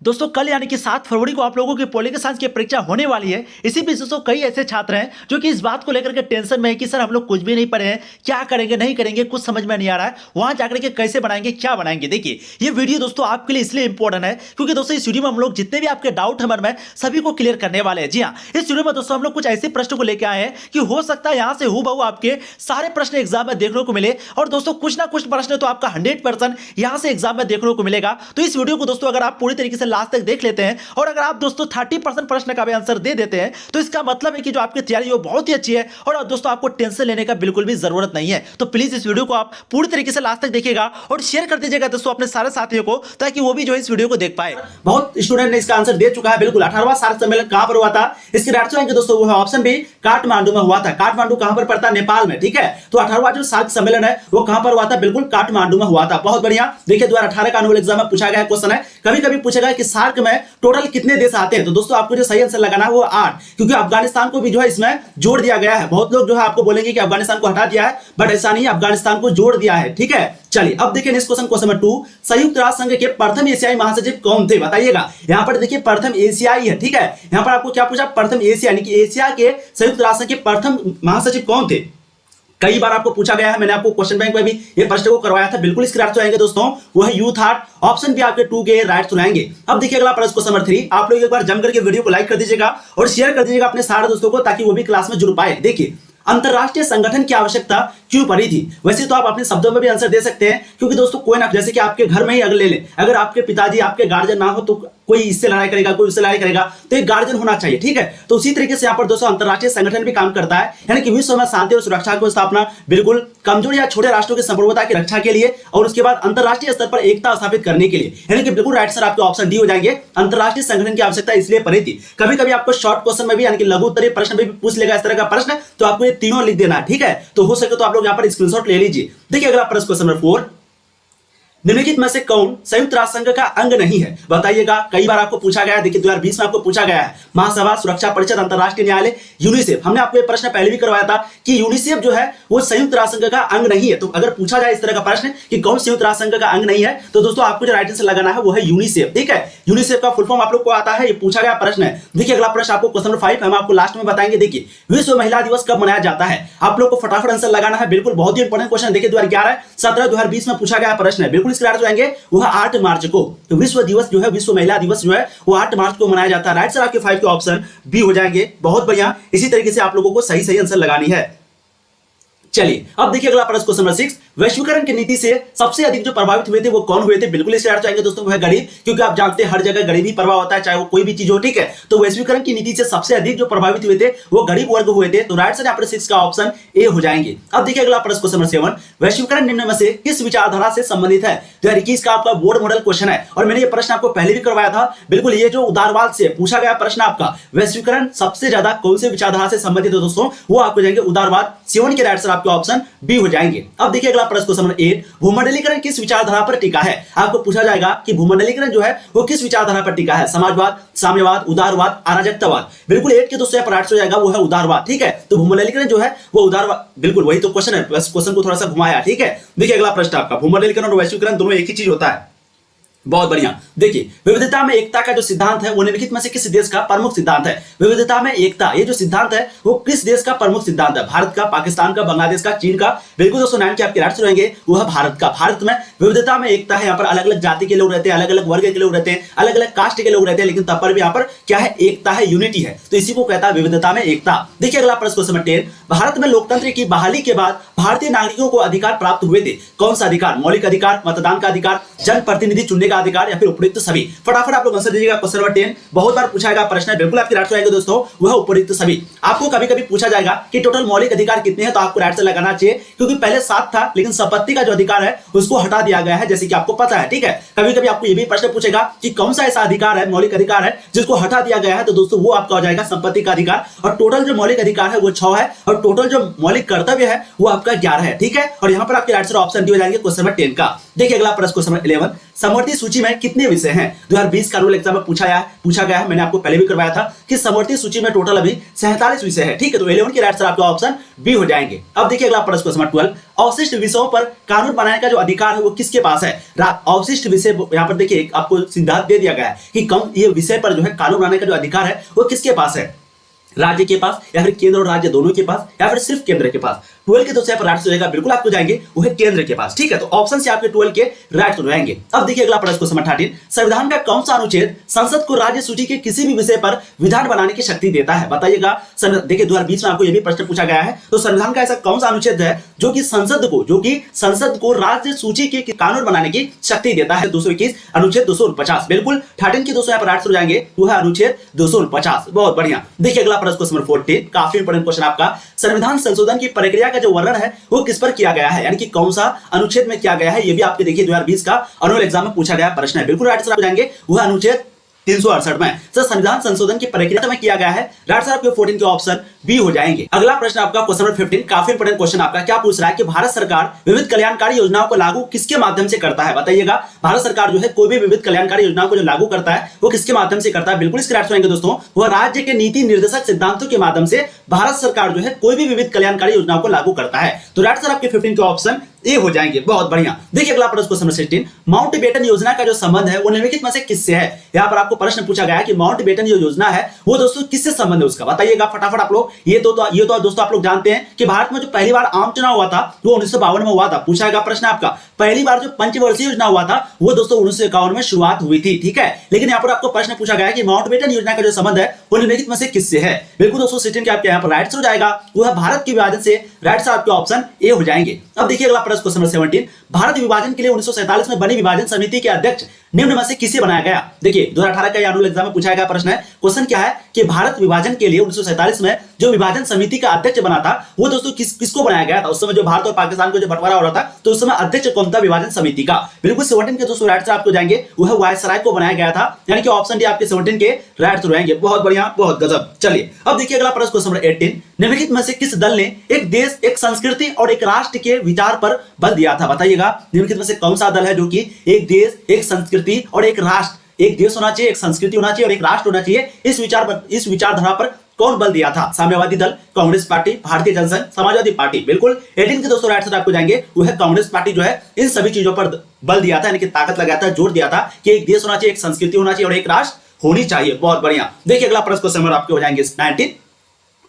दोस्तों कल यानी कि 7 फरवरी को आप लोगों की पॉलिटिकल साइंस की परीक्षा होने वाली है। इसी बीच दोस्तों कई ऐसे छात्र हैं जो कि इस बात को लेकर के टेंशन में है कि सर हम लोग कुछ भी नहीं पढ़े हैं, क्या करेंगे नहीं करेंगे कुछ समझ में नहीं आ रहा है, वहां जाकर के कैसे बनाएंगे क्या बनाएंगे। देखिए ये वीडियो दोस्तों आपके लिए इसलिए इंपॉर्टेंट है क्योंकि दोस्तों इस वीडियो में हम लोग जितने भी आपके डाउट है मन में सभी को क्लियर करने वाले हैं। जी हाँ, इस वीडियो में दोस्तों हम लोग कुछ ऐसे प्रश्न को लेकर आए हैं कि हो सकता है यहां से हूबहू आपके सारे प्रश्न एग्जाम में देखने को मिले और दोस्तों कुछ ना कुछ प्रश्न तो आपका 100% यहां से एग्जाम में देखने को मिलेगा। तो इस वीडियो को दोस्तों अगर आप पूरी तरीके से लास्ट तक देख लेते हैं और अगर आप दोस्तों 30% प्रश्न का भी आंसर दे देते हैं तो इसका मतलब है कि जो आपकी तैयारी वो बहुत ही अच्छी है और दोस्तों आपको टेंशन लेने का बिल्कुल भी जरूरत नहीं है। तो प्लीज इस वीडियो को आप पूरी तरीके से लास्ट तक देखिएगा और शेयर कर दीजिएगा दोस्तों अपने सारे साथियों को ताकि वो भी जो इस वीडियो को देख पाए। बहुत स्टूडेंट ने इसका आंसर दे चुका है। बिल्कुल 18वां सार्क सम्मेलन कहां पर हुआ था, इसके राइट आंसर दोस्तों वो है ऑप्शन बी काठमांडू में हुआ था। काठमांडू कहां पर पड़ता है, नेपाल में। ठीक है, तो 18वां जो सार्क सम्मेलन है वो कहां पर हुआ था, बिल्कुल काठमांडू में हुआ था। बहुत बढ़िया। देखिए 2018 का एनुअल एग्जाम में पूछा गया क्वेश्चन है, कभी कभी पूछा गया कि सार्क में टोटल कितने देश आते हैं। तो दोस्तों आपको जो सही आंसर लगाना है वो 8, क्योंकि अफगानिस्तान को भी जो है इसमें जोड़ दिया गया है। बहुत लोग जो है आपको बोलेंगे कि अफगानिस्तान को हटा दिया है, बट ऐसा नहीं है, अफगानिस्तान को जोड़ दिया है। ठीक है, चलिए अब देखिए नेक्स्ट क्वेश्चन नंबर 2, संयुक्त राष्ट्र संघ के प्रथम एशियाई महासचिव कौन थे, बताइएगा। यहां पर देखिए प्रथम एशियाई है। ठीक है, यहां पर आपको क्या पूछा, प्रथम एशिया यानी कि एशिया के संयुक्त राष्ट्र संघ के प्रथम महासचिव कौन थे। कई बार आपको पूछा गया है, मैंने आपको क्वेश्चन बैंक में भी ये प्रश्न को करवाया था। बिल्कुल इसके राइट सुनाएंगे दोस्तों, वो है यूथ हार्ट। ऑप्शन भी आपके 2 के राइट सुनाएंगे। अब देखिए अगला प्रश्न क्वेश्चन नंबर 3, आप लोग एक बार जम करके वीडियो को लाइक कर दीजिएगा और शेयर कर दीजिएगा अपने सारे दोस्तों को ताकि वो भी क्लास में जुड़ पाए। देखिए अंतरराष्ट्रीय संगठन की आवश्यकता क्यों पड़ी थी। वैसे तो आप अपने शब्दों में भी आंसर दे सकते हैं, क्योंकि दोस्तों कोई ना, जैसे कि आपके घर में ही अगर ले लें, अगर आपके पिताजी आपके गार्जियन ना हो तो कोई इससे लड़ाई करेगा, कोई उससे लड़ाई करेगा, तो एक गार्जियन होना चाहिए। ठीक है, तो उसी तरीके से यहाँ पर दोस्तों अंतरराष्ट्रीय संगठन भी काम करता है, यानी कि विश्व में शांति और सुरक्षा की स्थापना, बिल्कुल कमजोर या छोटे राष्ट्रों की संप्रभुता की रक्षा के लिए और उसके बाद अंतरराष्ट्रीय स्तर पर एकता स्थापित करने के लिए। यानी कि बिल्कुल राइट सर आपके ऑप्शन डी हो जाएंगे। अंतरराष्ट्रीय संगठन की आवश्यकता इसलिए पड़ी थी। कभी कभी आपको शॉर्ट क्वेश्चन में भी यानी कि लघु उत्तरीय प्रश्न में भी पूछ लेगा इस तरह का प्रश्न, तो आपको ये तीनों लिख देना। ठीक है, तो हो सके तो आप लोग यहाँ पर स्क्रीनशॉट ले लीजिए। देखिए अगला प्रश्न क्वेश्चन नंबर 4, निम्नलिखित में से कौन संयुक्त राष्ट्र संघ का अंग नहीं है, बताइएगा। कई बार आपको पूछा गया है, देखिए 2020 में आपको पूछा गया है, महासभा, सुरक्षा परिषद, अंतरराष्ट्रीय न्यायालय, यूनिसेफ। हमने आपको ये प्रश्न पहले भी करवाया था कि यूनिसेफ जो है वो संयुक्त राष्ट्र संघ का अंग नहीं है। तो अगर पूछा जाए इस तरह का प्रश्न कि कौन संयुक्त राष्ट्र संघ का अंग नहीं है, तो दोस्तों आपको जो राइट आंसर लगाना है वो है यूनिसेफ। ठीक है, यूनिसेफ का फुल फॉर्म आप लोग को आता है, ये पूछा गया प्रश्न है। देखिए अगला प्रश्न आपको क्वेश्चन नंबर 5 हम आपको लास्ट में बताएंगे। देखिए विश्व महिला दिवस कब मनाया जाता है, आप लोग को फटाफट आंसर लगाना है। बिल्कुल बहुत ही इंपॉर्टेंट क्वेश्चन। देखिए 2011, 17, 2020 में पूछा गया प्रश्न है। बिल्कुल इसके राइट जो आएंगे वो 8 मार्च को। तो विश्व दिवस जो है, विश्व महिला दिवस जो है वो 8 मार्च को मनाया जाता है। राइट सर आपके 5 के ऑप्शन बी हो जाएंगे। बहुत बढ़िया, इसी तरीके से आप लोगों को सही सही आंसर लगानी है। चलिए अब देखिए अगला प्रश्न क्वेश्चन नंबर 6, वैश्वीकरण की नीति से सबसे अधिक जो प्रभावित हुए थे वो कौन हुए थे। बिल्कुल इसके राइट जाएंगे दोस्तों, वो है गरीब, क्योंकि आप जानते हैं हर जगह गरीबी प्रभाव होता है, चाहे वो कोई भी चीज हो। ठीक है, तो वैश्वीकरण की नीति से सबसे अधिक जो प्रभावित हुए थे वो गरीब वर्ग हुए थे। तो राइट साइड यहाँ पर 6 का ऑप्शन ए हो जाएंगे। अब देखिए अगला प्रश्न क्वेश्चन नंबर 7, वैश्वीकरण निम्न में से किस विचारधारा से संबंधित है। 2021 का आपका बोर्ड मॉडल क्वेश्चन है और मैंने ये प्रश्न आपको पहले भी करवाया था। बिल्कुल ये जो उदारवाद से पूछा गया प्रश्न आपका, वैश्वीकरण सबसे ज्यादा कौन से विचारधारा से संबंधित है दोस्तों, वो आपको जाएंगे उदारवाद। 7 के राइट सर आपके ऑप्शन बी हो जाएंगे। अब देखिए अगला प्रश्न क्वेश्चन नंबर 8, भूमंडलीकरण किस विचारधारा पर टिका है। आपको पूछा जाएगा कि भूमंडलीकरण जो है वो किस विचारधारा पर टिका है, समाजवाद, साम्यवाद, उदारवाद, अराजकतावाद। बिल्कुल 8 के दोस्तों पर हो जाएगा वो है उदारवाद। ठीक है, तो भूमंडलीकरण जो है वो उदारवाद, बिल्कुल वही तो क्वेश्चन है, बस क्वेश्चन को थोड़ा सा घुमाया। ठीक है, देखिए अगला प्रश्न आपका, भूमंडलीकरण और वैश्वीकरण दोनों एक ही चीज होता है। बहुत बढ़िया। देखिए विविधता में एकता का जो सिद्धांत है वो निम्नलिखित में से किस देश का प्रमुख सिद्धांत है। विविधता में एकता ये जो सिद्धांत है वो किस देश का प्रमुख सिद्धांत है, भारत का, पाकिस्तान का, बांग्लादेश का, चीन का। बिल्कुल दोस्तों 9 के आपके राइट रहेंगे वो है भारत का। भारत में विविधता में एकता है। यहाँ पर अलग अलग जाति के लोग रहते हैं, अलग अलग वर्ग के लोग रहते हैं, अलग अलग कास्ट के लोग रहते हैं, लेकिन तब पर भी यहाँ पर क्या है, एकता है, यूनिटी है। तो इसी को कहता है विविधता में एकता। देखिए अगला प्रश्न क्वेश्चन नंबर 10, भारत में लोकतंत्र की बहाली के बाद भारतीय नागरिकों को अधिकार प्राप्त हुए थे। कौन सा अधिकार, मौलिक अधिकार, मतदान का अधिकार, जनप्रतिनिधि चुनने का अधिकार या फिर उपयुक्त सभी। फटाफट आप लोग आंसर दीजिएगा। क्वेश्चन नंबर 10 बहुत बार पूछा गया प्रश्न है, बिल्कुल आपके राइट आएंगे दोस्तों, वह उपयुक्त सभी। आपको कभी कभी पूछा जाएगा कि टोटल मौलिक अधिकार कितने हैं, तो आपको राइट से लगाना चाहिए, क्योंकि पहले 7 था लेकिन संपत्ति का जो अधिकार है उसको हटा दिया गया है, जैसे कि आपको पता है। ठीक है, कभी कभी आपको ये भी प्रश्न पूछेगा कि कौन सा ऐसा अधिकार है, मौलिक अधिकार है जिसको हटा दिया गया है, तो दोस्तों वो आपका हो जाएगा संपत्ति का अधिकार। और टोटल जो मौलिक अधिकार है वो 6 है और टोटल जो मौलिक कर्तव्य है वो आपका 11 है। ठीक है, और यहाँ पर आपके राइट से ऑप्शन डी हो जाएंगे क्वेश्चन नंबर 10 का। देखिए अगला प्रश्न क्वेश्चन नंबर 11, समवर्ती सूची में कितने विषय हैं? 2020 का रूल एग्जाम में पूछा गया है, मैंने आपको पहले भी करवाया था कि समवर्ती सूची में टोटल अभी 47 विषय है। ठीक है, तो 11 के राइट आंसर आपका ऑप्शन बी हो जाएंगे। अब देखिए अगला प्रश्न क्वेश्चन नंबर 12, अवशिष्ट विषयों पर कानून बनाने का जो अधिकार है वो किसके पास है? अवशिष्ट विषय यहाँ पर देखिए आपको सिद्धांत दे दिया गया है कि कम ये विषय पर जो है कानून बनाने का जो अधिकार है वो किसके पास है? राज्य के पास, या फिर केंद्र और राज्य दोनों के पास, या फिर सिर्फ केंद्र के पास? 12 के दोस्तों राइट हो जाएगा, बिल्कुल आपको जाएंगे वो है केंद्र के पास। ठीक है, तो ऑप्शन से आपके 12 के राइट हो जाएंगे। अब देखिए अगला प्रश्न क्वेश्चन नंबर 13, संविधान का कौन सा अनुच्छेद संसद को राज्य सूची के किसी भी विषय पर विधान बनाने की शक्ति देता है? बताइएगा। देखिए 2020 में आपको यह भी प्रश्न पूछा गया है, तो संविधान का ऐसा कौन सा अनुच्छेद है जो कि संसद को राज्य सूची के कानून बनाने की शक्ति देता है? 221 अनुच्छेद 249, बिल्कुल 13 के दोस्तों यहाँ पर राइट हो जाएंगे, वो है अनुच्छेद 249। बहुत बढ़िया। देखिए अगला प्रश्न क्वेश्चन नंबर 14, काफी इंपोर्टेंट क्वेश्चन आपका, संविधान संशोधन की प्रक्रिया का जो वर्णन है वो किस पर किया गया है, यानी कि कौन सा अनुच्छेद में किया गया है? ये भी आपके देखिए 2020 का अनुअल एग्जाम में पूछा गया प्रश्न है, बिल्कुल राइट आंसर आप जाएंगे वो अनुच्छेद 368 में। सर संविधान संशोधन की प्रक्रिया में किया गया है, राइट आंसर आपके 14 के ऑप्शन बी हो जाएंगे। अगला प्रश्न आपका क्वेश्चन नंबर 15, काफी इंपोर्टेंट क्वेश्चन आपका, क्या पूछ रहा है कि भारत सरकार विविध कल्याणकारी योजनाओं को लागू किसके माध्यम से करता है? बताइएगा। भारत सरकार जो है कोई भी विविध कल्याणकारी योजनाओं को जो लागू करता है वो किसके माध्यम से करता है? बिल्कुल इसके राइट होंगे दोस्तों, वह राज्य के नीति निर्देशक सिद्धांतों के माध्यम से भारत सरकार जो है कोई भी विविध कल्याणकारी योजनाओं को लागू करता है। तो राइट आंसर आपके 15 के ऑप्शन ए हो जाएंगे। बहुत बढ़िया। देखिए अगला प्रश्न क्वेश्चन नंबर 16, माउंटबेटन योजना का जो संबंध है वो निम्नलिखित में से किससे है? यहाँ पर आपको प्रश्न पूछा गया है कि माउंटबेटन जो योजना है वो दोस्तों किससे संबंध है उसका? बताइएगा फटाफट आप लोग। ये तो दोस्तों आप लोग जानते हैं कि भारत में जो पहली बार आम चुनाव हुआ था वो 1952 में हुआ था। पूछा गया प्रश्न आपका, पहली बार जो पंचवर्षीय योजना हुआ था वो दोस्तों 1951 में शुरुआत हुई थी। ठीक है, लेकिन यहाँ पर आपको प्रश्न पूछा गया है कि माउंटबेटन योजना का जो संबंध है वो निम्नलिखित में से किससे है? बिल्कुल दोस्तों 16 के आपके यहाँ पर राइट हो जाएगा, वो है भारत के विभाजन से। राइट आंसर आपके ऑप्शन ए हो जाएंगे। अब देखिए अगला प्रश्न क्वेश्चन नंबर 17, भारत विभाजन के लिए 1947 में बनी विभाजन समिति के अध्यक्ष निम्न में से किसे बनाया गया? देखिए 2018 का अनुअल एग्जाम में पूछा गया प्रश्न है। क्वेश्चन क्या है कि भारत विभाजन के लिए 1947 में जो विभाजन समिति का अध्यक्ष बना था वो दोस्तों किसको बनाया गया था? उस समय जो भारत और पाकिस्तान को जो बंटवारा हो रहा था तो उस समय अध्यक्ष कौन था विभाजन समिति का? बिल्कुल 17 के दोस्तों राइट आपको जाएंगे, वो है वायसराय को बनाया गया था, यानी कि ऑप्शन डी आपके 17 के राइट हो जाएंगे। बहुत बढ़िया, बहुत गजब। चलिए अब देखिए अगला प्रश्न क्वेश्चन नंबर 18, निम्नलिखित में से किस दल ने एक देश, एक संस्कृति और एक राष्ट्र के विचार पर बल दिया था? बताइएगा। निम्नलिखित में से कौन सा दल है जो कि एक देश, एक संस्कृति और एक राष्ट्र, एक देश होना चाहिए, एक संस्कृति होना चाहिए और एक राष्ट्र होना चाहिए, इस विचारधारा पर कौन बल दिया था? साम्यवादी दल, कांग्रेस पार्टी, भारतीय जनसंघ, समाजवादी पार्टी? बिल्कुल 18 के दोस्तों राइट आंसर आपको जाएंगे, वो है कांग्रेस पार्टी जो है इन सभी चीजों पर बल दिया था, यानी कि ताकत लगाया था, जोर दिया था कि एक देश होना चाहिए, एक संस्कृति होना चाहिए और एक राष्ट्र होनी चाहिए। बहुत बढ़िया। देखिए अगला प्रश्न क्वेश्चन आपके हो जाएंगे 19,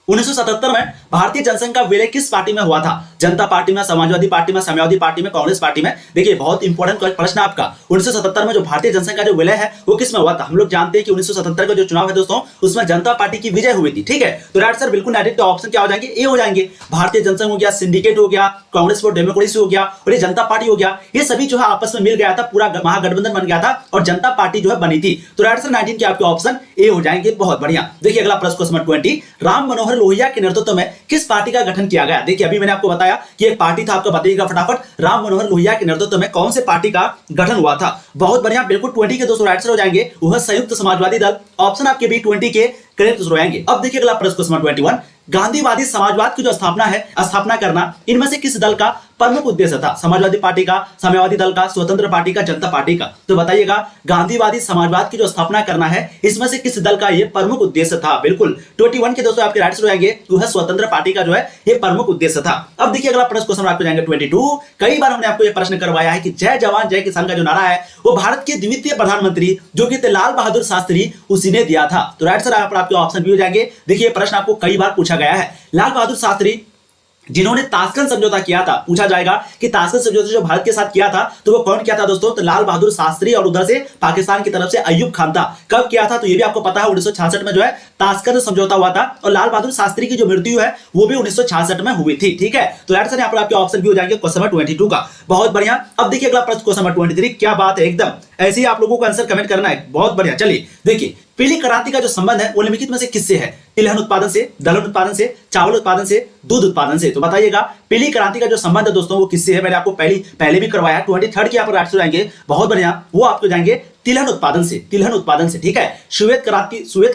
1977 में भारतीय जनसंघ का विलय किस पार्टी में हुआ था? जनता पार्टी में, समाजवादी पार्टी में, साम्यवादी पार्टी में, कांग्रेस पार्टी में? देखिए बहुत इंपॉर्टेंट प्रश्न आपका। 1977 में जो भारतीय जनसंघ का जो विलय है वो किस में हुआ था? हम लोग जानते हैं कि 1977 का जो चुनाव है दोस्तों उसमें जनता पार्टी की विजय हुई थी। ठीक है, तो राइट सर बिल्कुल डायरेक्ट ऑप्शन क्या हो जाएंगे? ए हो जाएंगे। भारतीय जनसंघ हो गया, सिंडिकेट हो गया, कांग्रेस फॉर डेमोक्रेसी हो गया और ये जनता पार्टी हो गया, ये सभी जो है आपस में मिल गया था, पूरा महागठबंधन बन गया था और जनता पार्टी जो है बनी थी। तो राइट सर 19 के आपके ऑप्शन ए हो जाएंगे। बहुत बढ़िया। देखिए अगला प्रश्न क्वेश्चन 20, राम मनोहर लोहिया के नेतृत्व में किस पार्टी का गठन किया गया? देखिए अभी मैंने आपको बताया कि एक पार्टी था, आपको बताइएगा फटाफट। राम मनोहर लोहिया के नेतृत्व में कौन से पार्टी का गठन हुआ था? बहुत बढ़िया, बिल्कुल 20 के दोस्तों राइट आंसर हो जाएंगे, वह संयुक्त समाजवादी दल। ऑप्शन आपके भी 20 के करेक्ट हो जाएंगे। अब देखिए अगला प्रश्न क्वेश्चन 21, गांधीवादी समाजवाद की जो स्थापना करना इनमें से किस दल का प्रमुख उद्देश्य था? समाजवादी पार्टी का, साम्यवादी दल का, स्वतंत्र पार्टी का, जनता पार्टी का? तो बताइएगा। गांधीवादी समाजवाद की जो स्थापना करना है इसमें से किस दल का ये प्रमुख उद्देश्य था? बिल्कुल 21 के दोस्तों आपके राइट आंसर हो जाएंगे, वो है स्वतंत्र पार्टी का जो है ये प्रमुख उद्देश्य था। अब देखिए अगला प्रश्न क्वेश्चन आपको जाएंगे 22, कई बार हमने आपको ये प्रश्न करवाया है कि जय जवान जय किसान का जो नारा है वो भारत के द्वितीय प्रधानमंत्री जो कि थे लाल बहादुर शास्त्री उसी ने दिया था। तो राइट आंसर आपके ऑप्शन भी हो जाएंगे। देखिए प्रश्न आपको कई बार पूछा गया है, लाल बहादुर शास्त्री जिन्होंने ताशकंद समझौता किया था, पूछा जाएगा कि ताशकंद समझौता जो भारत के साथ किया था तो वो कौन किया था दोस्तों? तो लाल बहादुर शास्त्री और उधर से पाकिस्तान की तरफ से अय्यूब खान था। कब किया था? तो ये भी आपको पता है 1966 में जो है ताशकंद समझौता हुआ था और लाल बहादुर शास्त्री की जो मृत्यु है वो भी 1966 में हुई थी। ठीक है, तो राइट आंसर यहाँ पर आपके ऑप्शन भी हो जाएंगे क्वेश्चन नंबर 22 का। बहुत बढ़िया। अब देखिए अगला प्रश्न क्वेश्चन नंबर 23, क्या बात है, एकदम ऐसे ही आप लोगों को आंसर कमेंट करना है। बहुत बढ़िया। चलिए देखिए, पीली क्रांति का जो संबंध है वो निम्नलिखित में से किससे है? तिलहन उत्पादन से, दलहन उत्पादन से, चावल उत्पादन से, दूध उत्पादन से? तो बताइएगा पीली क्रांति का जो संबंध है दोस्तों वो किससे है? मैंने आपको पहले भी करवाया। 23 के यहाँ पर राइट हो जाएंगे। बहुत बढ़िया, वो आपको जाएंगे तिलहन उत्पादन से, तिलहन उत्पादन से। ठीक है, श्वेत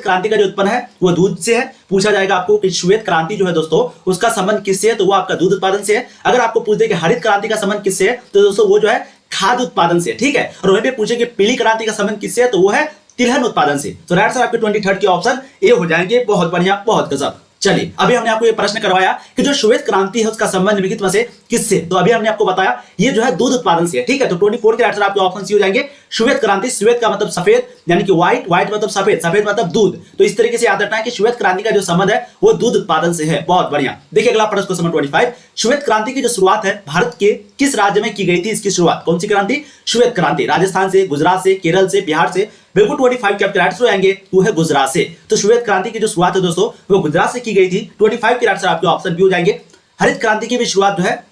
क्रांति का जो उत्पन्न है वो दूध से है। पूछा जाएगा आपको कि श्वेत क्रांति जो है दोस्तों उसका संबंध किससे है? तो वो आपका दूध उत्पादन से है। अगर आपको पूछ दे कि हरित क्रांति का संबंध किससे है तो दोस्तों वो जो है खाद्य उत्पादन से, ठीक है। और वहीं पे पूछे कि पीली क्रांति का संबंध किससे है, तो वो है तिलहन उत्पादन से। तो राइट आंसर आपके 23 के ऑप्शन ए हो जाएंगे। बहुत बढ़िया, बहुत गजब। चलिए, अभी हमने आपको ये प्रश्न करवाया कि जो श्वेत क्रांति है उसका संबंध निम्नलिखित में से किससे, तो अभी हमने आपको बताया ये जो है दूध उत्पादन से है, ठीक है। तो 24 के आंसर आपके ऑप्शन सी हो जाएंगे श्वेत क्रांति। श्वेत का मतलब सफेद यानी कि व्हाइट, व्हाइट मतलब सफेद, सफेद मतलब दूध। तो इस तरीके से याद रखना है कि श्वेत क्रांति का जो संबंध है वो दूध उत्पादन से है। बहुत बढ़िया। देखिए अगला प्रश्न क्वेश्चन नंबर 25, श्वेत क्रांति की जो शुरुआत है भारत के किस राज्य में की गई थी? इसकी शुरुआत कौन सी क्रांति? श्वेत क्रांति। राजस्थान से, गुजरात से, केरल से, बिहार से? बिल्कुल 25 के आपके राइट आंसर आएंगे वो है गुजरात से। तो श्वेत क्रांति की जो शुरुआत है दोस्तों वो गुजरात से की गई थी। 25 के आंसर आपके ऑप्शन बी हो जाएंगे। हरित क्रांति की भी शुरुआत जो है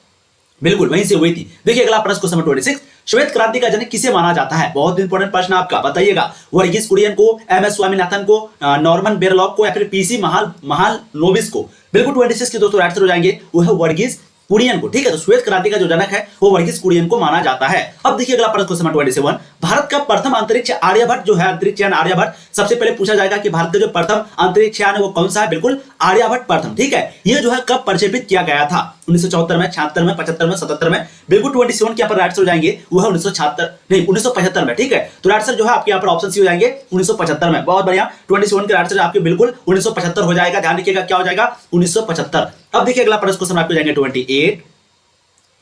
बिल्कुल वहीं से हुई थी। देखिए अगला प्रश्न क्वेश्चन नंबर 26, श्वेत क्रांति का जनक किसे माना जाता है? बहुत इंपॉर्टेंट प्रश्न आपका, बताइएगा। वर्गीस कुरियन को, एमएस स्वामीनाथन को, नॉर्मन बोरलॉग को या फिर पीसी महालनोबिस को? बिल्कुल 26 के दोस्तों राइट आंसर हो जाएंगे वो है वर्गीस कुरियन को, ठीक है। तो श्वेत क्रांति का जो जनक है वो वर्गीस कुरियन को माना जाता है। अब देखिए अगला प्रश्न क्वेश्चन नंबर 27, भारत का प्रथम अंतरिक्ष आर्यभट्ट जो है, अंतरिक्ष यान आर्यभट्ट, सबसे पहले पूछा जाएगा कि भारत का जो प्रथम अंतरिक्ष यान है वो कौन सा है? बिल्कुल आर्यभट्ट प्रथम, ठीक है। ये जो है कब प्रक्षेपित किया गया था? 1974 में, 76 में, 75 में, 77 में? बिल्कुल 27 के यहाँ पर राइट आंसर हो जाएंगे वो है 1975 में, ठीक है। तो राइट आंसर जो है आपके यहाँ पर ऑप्शन सी हो जाएंगे 1975 में। बहुत बढ़िया, 27 के राइट आंसर आपके बिल्कुल 1975 हो जाएगा। ध्यान रखिएगा क्या हो जाएगा? 1975। अब देखिए अगला प्रश्न क्वेश्चन आपको जाएंगे 28।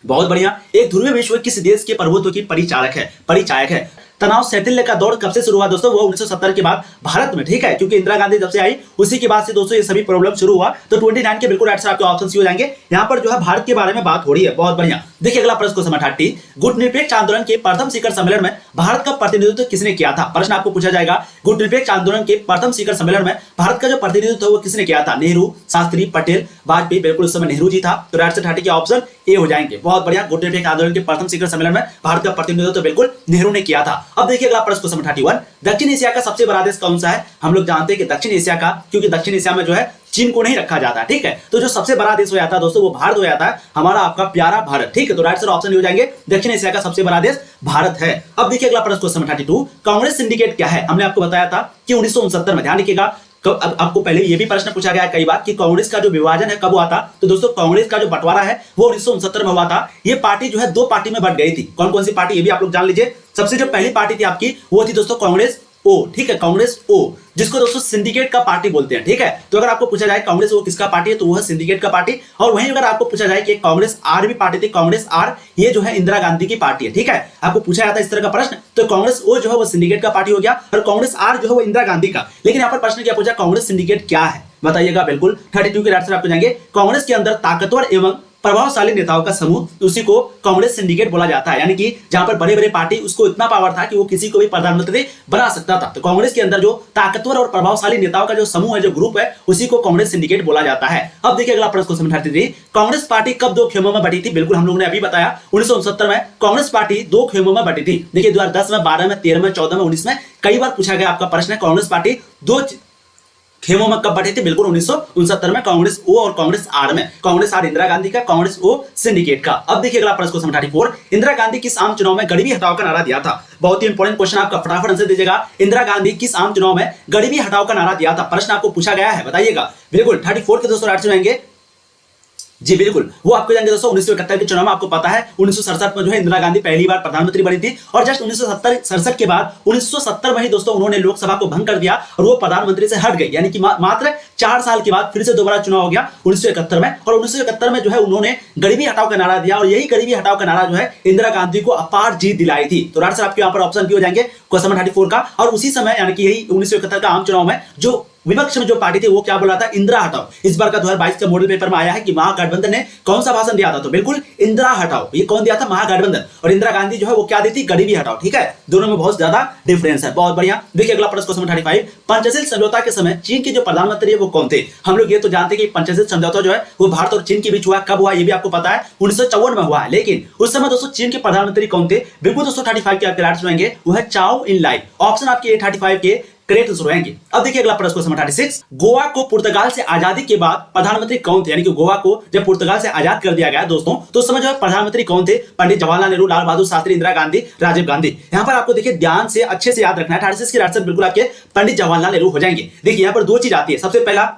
बहुत बढ़िया, एक ध्रुवीय विश्व किस देश के प्रभुत्व की परिचायक है? तनाव शैथिल्य का दौर कब से शुरू हुआ दोस्तों? वो 1970 के बाद भारत में, ठीक है, क्योंकि इंदिरा गांधी जब से आई उसी के बाद से दोस्तों ये सभी प्रॉब्लम शुरू हुआ। तो 29 के बिल्कुल आंसर आपके ऑप्शन सी हो जाएंगे। यहाँ पर जो है भारत के बारे में बात हो रही है। बहुत बढ़िया। देखिए अगला प्रश्न क्वेश्चन 30, गुटनिरपेक्ष आंदोलन के प्रथम शिखर सम्मेलन में भारत का प्रतिनिधित्व किसने किया था? प्रश्न आपको पूछा जाएगा, गुटनिरपेक्ष आंदोलन के प्रथम शिखर सम्मेलन में भारत का जो प्रतिनिधित्व है वो किसने किया था? नेहरू, शास्त्री, पटेल, वाजपेयी? बिल्कुल उस समय नेहरू जी था। तो राइट आंसर 30 के ऑप्शन ए हो जाएंगे। बहुत बढ़िया, गुटनिरपेक्ष आंदोलन के प्रथम शिखर सम्मेलन में भारत का प्रतिनिधित्व बिल्कुल नेहरू ने किया था। अब देखिए अगला प्रश्न 31, दक्षिण एशिया का सबसे बड़ा देश कौन सा है? हम लोग जानते हैं कि दक्षिण एशिया का, क्योंकि दक्षिण एशिया में जो है चीन को नहीं रखा जाता, ठीक है। तो जो सबसे बड़ा देश हो जाता है दोस्तों वो भारत हो जाता है, हमारा आपका प्यारा भारत, ठीक है। तो राइट आंसर ऑप्शन हो जाएंगे दक्षिण एशिया का सबसे बड़ा देश भारत है। अब देखिए अगला प्रश्न क्वेश्चन 32, कांग्रेस सिंडिकेट क्या है? हमने आपको बताया था कि 1969 में, ध्यान रखिएगा। अब आपको पहले ये भी प्रश्न पूछा गया है कई बार कि कांग्रेस का जो विभाजन है कब हुआ था? तो दोस्तों कांग्रेस का जो बंटवारा है वो 1969 में हुआ था। ये पार्टी जो है दो पार्टी में बंट गई थी। कौन कौन सी पार्टी ये भी आप लोग जान लीजिए। सबसे जो पहली पार्टी थी आपकी वो थी दोस्तों कांग्रेस ओ, ठीक है, कांग्रेस ओ, जिसको दोस्तों सिंडिकेट का पार्टी बोलते हैं, ठीक है। तो अगर आपको पूछा जाए कांग्रेस ओ किसका पार्टी है तो वो है सिंडिकेट का पार्टी। और वहीं अगर आपको पूछा जाए कि कांग्रेस आर भी पार्टी थी, कांग्रेस आर, ये जो है इंदिरा गांधी की पार्टी है, ठीक है। आपको पूछा जाता है इस तरह का प्रश्न, तो कांग्रेस ओ जो है वो सिंडिकेट का पार्टी हो गया और कांग्रेस आर जो है वो इंदिरा गांधी का। लेकिन यहाँ पर प्रश्न क्या पूछा, कांग्रेस सिंडिकेट क्या है? बताइएगा। बिल्कुल 32 के आंसर आपको जाएंगे, कांग्रेस के अंदर ताकतवर एवं प्रभावशाली नेताओं का समूह, उसी को कांग्रेस सिंडिकेट बोला जाता है। यानी कि जहां पर बड़े बड़े पार्टी, उसको इतना पावर था कि वो किसी को भी प्रधानमंत्री बना सकता था। तो कांग्रेस के अंदर जो ताकतवर और प्रभावशाली नेताओं का जो समूह है, जो ग्रुप है, उसी को कांग्रेस सिंडिकेट बोला जाता है। अब देखिए अगला प्रश्न क्वेश्चन 33, कांग्रेस पार्टी कब दो खेमों में बटी थी? बिल्कुल हम लोगों ने अभी बताया 1969 में कांग्रेस पार्टी दो खेमों में बटी थी। देखिए 2010 में, 12 में, 13 में, 14 में, 19 में कई बार पूछा गया आपका प्रश्न है कांग्रेस पार्टी दो खेमों में कब बटे थे? बिल्कुल 1969 में, कांग्रेस ओ और कांग्रेस आर में। कांग्रेस आर इंदिरा गांधी का, कांग्रेस ओ सिंडिकेट का। अब देखिए अगला प्रश्न क्वेश्चन 34, इंदिरा गांधी किस आम चुनाव में गरीबी हटाओ का नारा दिया था? बहुत ही इंपॉर्टेंट क्वेश्चन, आपका फटाफट आंसर दीजिएगा। इंदिरा गांधी किस आम चुनाव में गरीबी हटाओ का नारा दिया था? प्रश्न आपको पूछा गया है, बताइएगा। बिल्कुल 34 के दोस्तों राइट आंसर आएंगे जी, बिल्कुल वो आपको जाएंगे दोस्तों 1971 के चुनाव में। आपको पता है 1967 में जो है इंदिरा गांधी पहली बार प्रधानमंत्री बनी थी और जस्ट 1967 के बाद 1970 में ही दोस्तों उन्होंने लोकसभा को भंग कर दिया और वो प्रधानमंत्री से हट गई। यानी कि मात्र 4 साल के बाद फिर से दोबारा चुनाव हो गया 1971 में। और 1971 में जो है उन्होंने गरीबी हटाओ का नारा दिया और यही गरीबी हटाओ का नारा जो है इंदिरा गांधी को अपार जीत दिलाई थी। तो राइट आपके यहाँ पर ऑप्शन भी हो जाएंगे क्वेश्चन 34 का। और उसी समय यानी कि यही 1971 का आम चुनाव में जो विपक्ष में जो पार्टी थी वो क्या बोला था? इंदिरा हटाओ। इस बार का 2022 का मॉडल पेपर में आया है कि महागठबंधन ने कौन सा भाषण दिया था? तो बिल्कुल इंदिरा हटाओ। ये कौन दिया था? महागठबंधन। और इंदिरा गांधी जो है वो क्या दी थी? गरीबी हटाओ, ठीक है। दोनों में बहुत ज्यादा डिफरेंस है। बहुत बढ़िया। देखिए अगला प्रश्न क्वेश्चन 35, पंचशील समझौता के समय चीन के जो प्रधानमंत्री है वो कौन थे? हम लोग ये तो जानते हैं कि पंचशील समझौता जो है वो भारत और चीन के बीच हुआ। कब हुआ ये भी आपको पता है, 1954 में हुआ है। लेकिन उस समय दोस्तों चीन के प्रधानमंत्री कौन थे? बिल्कुल दोस्तों 35 के आपके राइट सुनेंगे वो है चाओ इन लाई। ऑप्शन आपके 35 के करेक्ट आंसर होंगे। अब देखिए अगला प्रश्न क्वेश्चन 36, गोवा को पुर्तगाल से आजादी के बाद प्रधानमंत्री कौन थे? यानी कि गोवा को जब पुर्तगाल से आजाद कर दिया गया दोस्तों, तो उस समय जो है प्रधानमंत्री कौन थे? पंडित जवाहरलाल नेहरू, लाल बहादुर शास्त्री, इंदिरा गांधी, राजीव गांधी। यहाँ पर आपको देखिए ध्यान से अच्छे से याद रखना है। 38 के आंसर बिल्कुल आपके पंडित जवाहरलाल नेहरू हो जाएंगे। देखिए यहाँ पर दो चीज आती है। सबसे पहला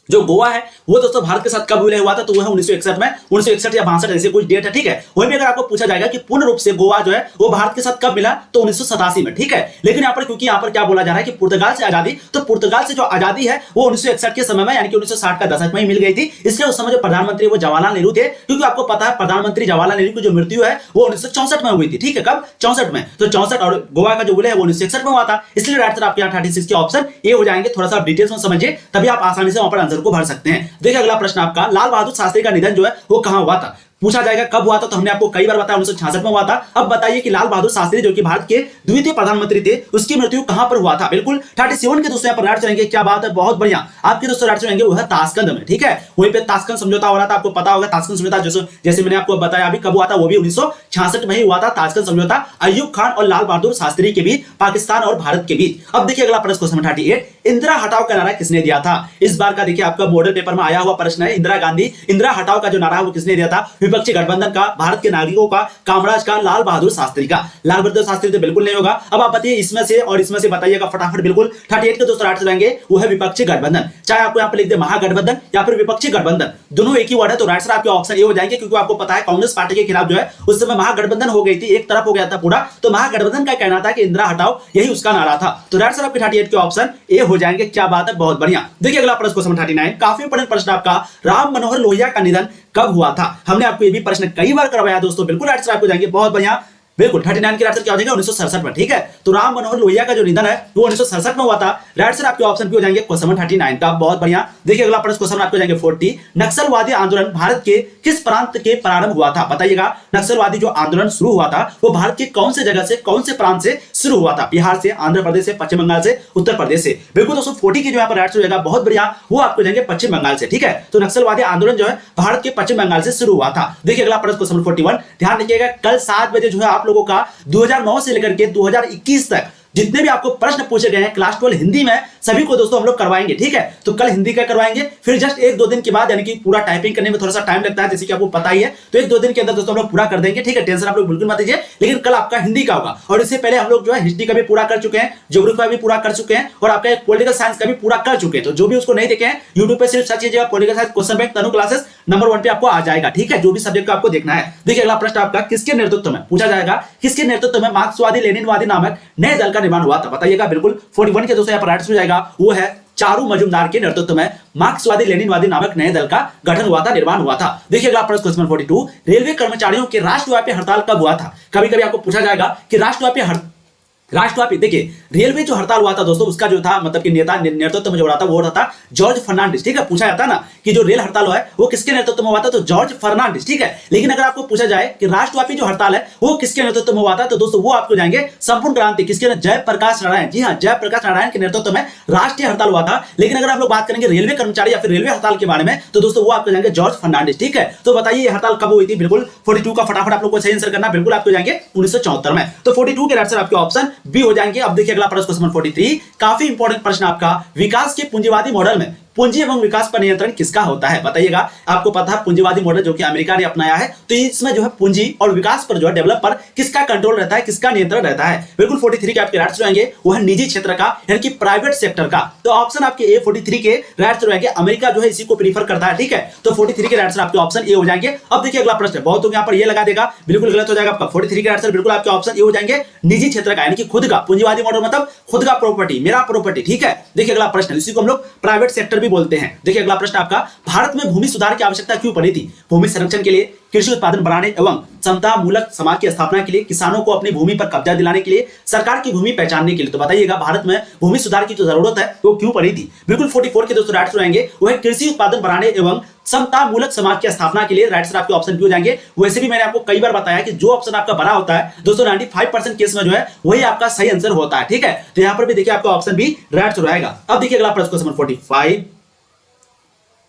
जो गोवा है वो दोस्तों भारत के साथ कब विलय हुआ था, तो वो है 1961 में, 1961 या 62 ऐसे कुछ डेट है, ठीक है। वहीं पे अगर आपको पूछा जाएगा कि पूर्ण रूप से गोवा जो है वो भारत के साथ कब मिला, तो 1987 में, ठीक है। लेकिन यहाँ पर क्योंकि यहाँ पर क्या बोला जा रहा है कि पुर्तगाल से आजादी, तो पुर्तगाल से जो आजादी है वो 1961 के समय में यानी कि 1960 का दशक में ही मिल गई थी। इसलिए उस समय जो प्रधानमंत्री वो जवाहरलाल नेहरू थे, क्योंकि आपको पता है प्रधानमंत्री जवाहरलाल नेहरू की जो मृत्यु है वो 1964 में हुई थी, ठीक है। कब? 64 में। तो 64 और गोवा का जो विलय है वो 1961 में हुआ था। इसलिए राइट आंसर आपके यहाँ 36 के ऑप्शन ए हो जाएंगे। थोड़ा सा डिटेल्स में समझिए तभी आप आसानी से वहां पर आंसर को भर सकते हैं। देखिए अगला प्रश्न आपका, लाल बहादुर शास्त्री का निधन जो है वो कहां हुआ था, पूछा जाएगा कब हुआ था, तो हमने आपको कई बार बताया 1966 में हुआ था। अब बताइए कि लाल बहादुर शास्त्री जो कि भारत के द्वितीय प्रधानमंत्री थे, उसकी मृत्यु कहां पर हुआ था। बिल्कुल 37 के दोस्तों यहाँ पर राइट चलेंगे। क्या बात है, बहुत बढ़िया। आपके दोस्तों राइट चलेंगे वो है ताशकंद में, ठीक है। वहीं पे ताशकंद समझौता हो रहा था, आपको पता होगा। ताशकंद समझौता जैसे मैंने आपको बताया अभी कब हुआ था, वो भी 1966 में ही हुआ था। ताशकंद समझौता अय्यूब खान और लाल बहादुर शास्त्री के बीच, पाकिस्तान और भारत के बीच। अब देखिए अगला प्रश्न क्वेश्चन 38, इंदिरा हटाओ का नारा किसने दिया था। इस बार का देखिए आपका मॉडल पेपर में आया हुआ प्रश्न है। इंदिरा गांधी, इंदिरा हटाओ का जो नारा है वो किसने दिया था, विपक्षी गठबंधन का, भारत के नागरिकों का, कामराज का, लाल बहादुर शास्त्री का। लाल बहादुर शास्त्री तो बिल्कुल नहीं होगा। अब आप बताइए इसमें से और इसमें से बताइएगा फटाफट। बिल्कुल 38 के दोस्तों राइट चलेंगे वो है विपक्षी गठबंधन। चाहे आपको यहाँ पर लिख दे महागठबंधन या फिर विपक्षी गठबंधन, दोनों एक ही वर्ड है, तो राइट आंसर आपके ऑप्शन ए हो जाएंगे। क्योंकि आपको पता है कांग्रेस पार्टी के खिलाफ जो है उस समय महागठबंधन हो गई थी, एक तरफ हो गया था पूरा, तो महागठबंधन का कहना था कि इंदिरा हटाओ, यही उसका नारा था। तो राइट आंसर आपके 38 के ऑप्शन ए हो जाएंगे। क्या बात है, बहुत बढ़िया। देखिए अगला प्रश्न क्वेश्चन 39, काफी इंपॉर्टेंट प्रश्न आपका, राम मनोहर लोहिया का निधन कब हुआ था। हमने आपको ये भी प्रश्न कई बार करवाया दोस्तों। बिल्कुल राइट आंसर आपको जाएंगे, बहुत बढ़िया। बिल्कुल 39 के आंसर क्या हो जाएगा, 1967 में, ठीक है। तो राम मनोहर लोहिया का जो निधन है वो 1967 में हुआ था। राइट आंसर आपके ऑप्शन पे हो जाएंगे क्वेश्चन 39 का, बहुत बढ़िया। देखिए अगला प्रश्न क्वेश्चन आपको जाएंगे 40, नक्सलवादी आंदोलन भारत के किस प्रांत के प्रारंभ हुआ था। बताइएगा नक्सलवादी जो आंदोलन शुरू हुआ था वो भारत के कौन से जगह से, कौन से प्रांत से शुरू हुआ था। बिहार से, आंध्र प्रदेश से, पश्चिम बंगाल से, उत्तर प्रदेश से। बिल्कुल दोस्तों 40 की जो यहाँ पर राइट आंसर बहुत बढ़िया, वो आपको जाएंगे पश्चिम बंगाल से, ठीक है। तो नक्सलवादी आंदोलन जो है भारत के पश्चिम बंगाल से शुरू हुआ था। देखिए अगला प्रश्न क्वेश्चन 41, ध्यान रखिएगा कल 7 बजे जो है आप लोगों का 2009 से लेकर के 2021 तक जितने भी आपको प्रश्न पूछे गए हैं क्लास 12 हिंदी में, सभी को दोस्तों हम लोग करवाएंगे, ठीक है। तो कल हिंदी का करवाएंगे, फिर जस्ट 1-2 दिन के बाद, यानी कि पूरा टाइपिंग करने में थोड़ा सा टाइम लगता है जैसे कि आपको पता ही है, तो 1-2 दिन के अंदर दोस्तों हम लोग पूरा कर देंगे, ठीक है। टेंशन आप लोग बिल्कुल मत लीजिए। लेकिन कल आपका हिंदी का होगा, और इससे पहले हम लोग जो है हिस्ट्री का भी पूरा कर चुके हैं, ज्योग्राफी का भी पूरा कर चुके हैं, और आपका पॉलिटिकल साइंस का भी पूरा कर चुके हैं। तो जो भी उसको नहीं देखे हैं, यूट्यूब पे सिर्फ सर्च कीजिएगा पॉलिटिकल साइंस क्वेश्चन बैंक तनु क्लासेस, नंबर 1 पे आपको आ जाएगा, ठीक है। जो भी सब्जेक्ट का आपको देखना है। देखिए अगला प्रश्न आपका, किसके नेतृत्व में, पूछा जाएगा किसके नेतृत्व में मार्क्सवादी लेनिनवादी नामक नए दल का निर्माण हुआ था। बताइएगा। बिल्कुल 41 के दोस्तों यहाँ पर राइट हो जाएगा, वो है चारू मजुमदार के नेतृत्व में मार्क्सवादी लेनिनवादी नामक नए दल का गठन हुआ था, निर्माण हुआ था। देखिए अगला प्रश्न क्वेश्चन 42, रेलवे कर्मचारियों के राष्ट्रव्यापी हड़ताल कब हुआ था। कभी कभी आपको पूछा जाएगा कि राष्ट्रव्यापी देखिए रेलवे जो हड़ताल हुआ था दोस्तों, उसका जो था मतलब कि नेतृत्व में जो रहा था वो रहा था जॉर्ज फर्नांडिस, ठीक है। पूछा जाता ना कि जो रेल हड़ताल हुआ है वो किसके नेतृत्व में हुआ था, तो जॉर्ज फर्नांडिस, ठीक है। लेकिन अगर आपको पूछा जाए कि राष्ट्रव्यापी जो हड़ताल है वो किसके नेतृत्व में हुआ था, तो दोस्तों वो आपको जाएंगे संपूर्ण क्रांति, किसके, जयप्रकाश नारायण, जी हाँ, जयप्रकाश नारायण के नेतृत्व में राष्ट्रीय हड़ताल हुआ था। लेकिन अगर आप लोग बात करेंगे रेलवे कर्मचारी या फिर रेलवे हड़ताल के बारे में, तो दोस्तों वो आपको जाएंगे जॉर्ज फर्नांडिस, ठीक है। तो बताइए ये हड़ताल कब हुई थी। बिल्कुल 42 का फटाफट आप लोग को सही आंसर करना। बिल्कुल आपको जाएंगे 1974 में। तो 42 के आंसर आपके ऑप्शन बी हो जाएंगे। अब देखिए अगला प्रश्न क्वेश्चन 43, काफी इंपॉर्टेंट प्रश्न आपका, विकास के पूंजीवादी मॉडल में पूंजी एवं विकास पर नियंत्रण किसका होता है। बताइएगा। आपको पता है पूंजीवादी मॉडल जो कि अमेरिका ने अपनाया है, तो इसमें जो है पूंजी और विकास पर जो है डेवलप पर किसका कंट्रोल रहता है, किसका नियंत्रण रहता है। बिल्कुल 43 के आपके राइट रहेंगे वो है निजी क्षेत्र का, यानी कि प्राइवेट सेक्टर का। तो ऑप्शन आपके ए 43 के राइट रहेंगे, अमेरिका जो है इसी को प्रीफर करता है, ठीक है। तो 43 के राइट आपके ऑप्शन ए हो जाएंगे। अब देखिए अगला प्रश्न, बहुत लोग यहाँ पर ये लगा देगा, बिल्कुल गलत हो जाएगा आपका। 43 के राइट बिल्कुल आपके ऑप्शन ए हो जाएंगे, निजी क्षेत्र का, यानी कि खुद का। पूंजीवादी मॉडल मतलब खुद का प्रॉपर्टी, मेरा प्रॉपर्टी, ठीक है। देखिए अगला प्रश्न, इसी को हम लोग प्राइवेट सेक्टर भी बोलते हैं। देखिए अगला प्रश्न आपका, भारत में भूमि सुधार की आवश्यकता क्यों पड़ी थी। भूमि संरक्षण के लिए, कृषि उत्पादन बढ़ाने एवं समता मूलक समाज की स्थापना के लिए, किसानों को अपनी भूमि पर कब्जा दिलाने के लिए, सरकार की भूमि पहचानने के लिए। तो बताइएगा भारत में भूमि सुधार की जो जरूरत है वो क्यों पड़ी थी। बिल्कुल 44 के दोस्तों राइट रहेंगे वो है कृषि उत्पादन बढ़ाने एवं समता मूलक समाज की स्थापना के लिए। राइट आपके ऑप्शन क्यों जाएंगे। वैसे भी मैंने आपको कई बार बताया कि जो ऑप्शन आपका बड़ा होता है दोस्तों 95% केस में जो है वही आपका सही आंसर होता है, ठीक है। तो यहां पर भी देखिए आपका ऑप्शन भी राइट रहेगा। अब देखिए अगला प्रश्न क्वेश्चन 45,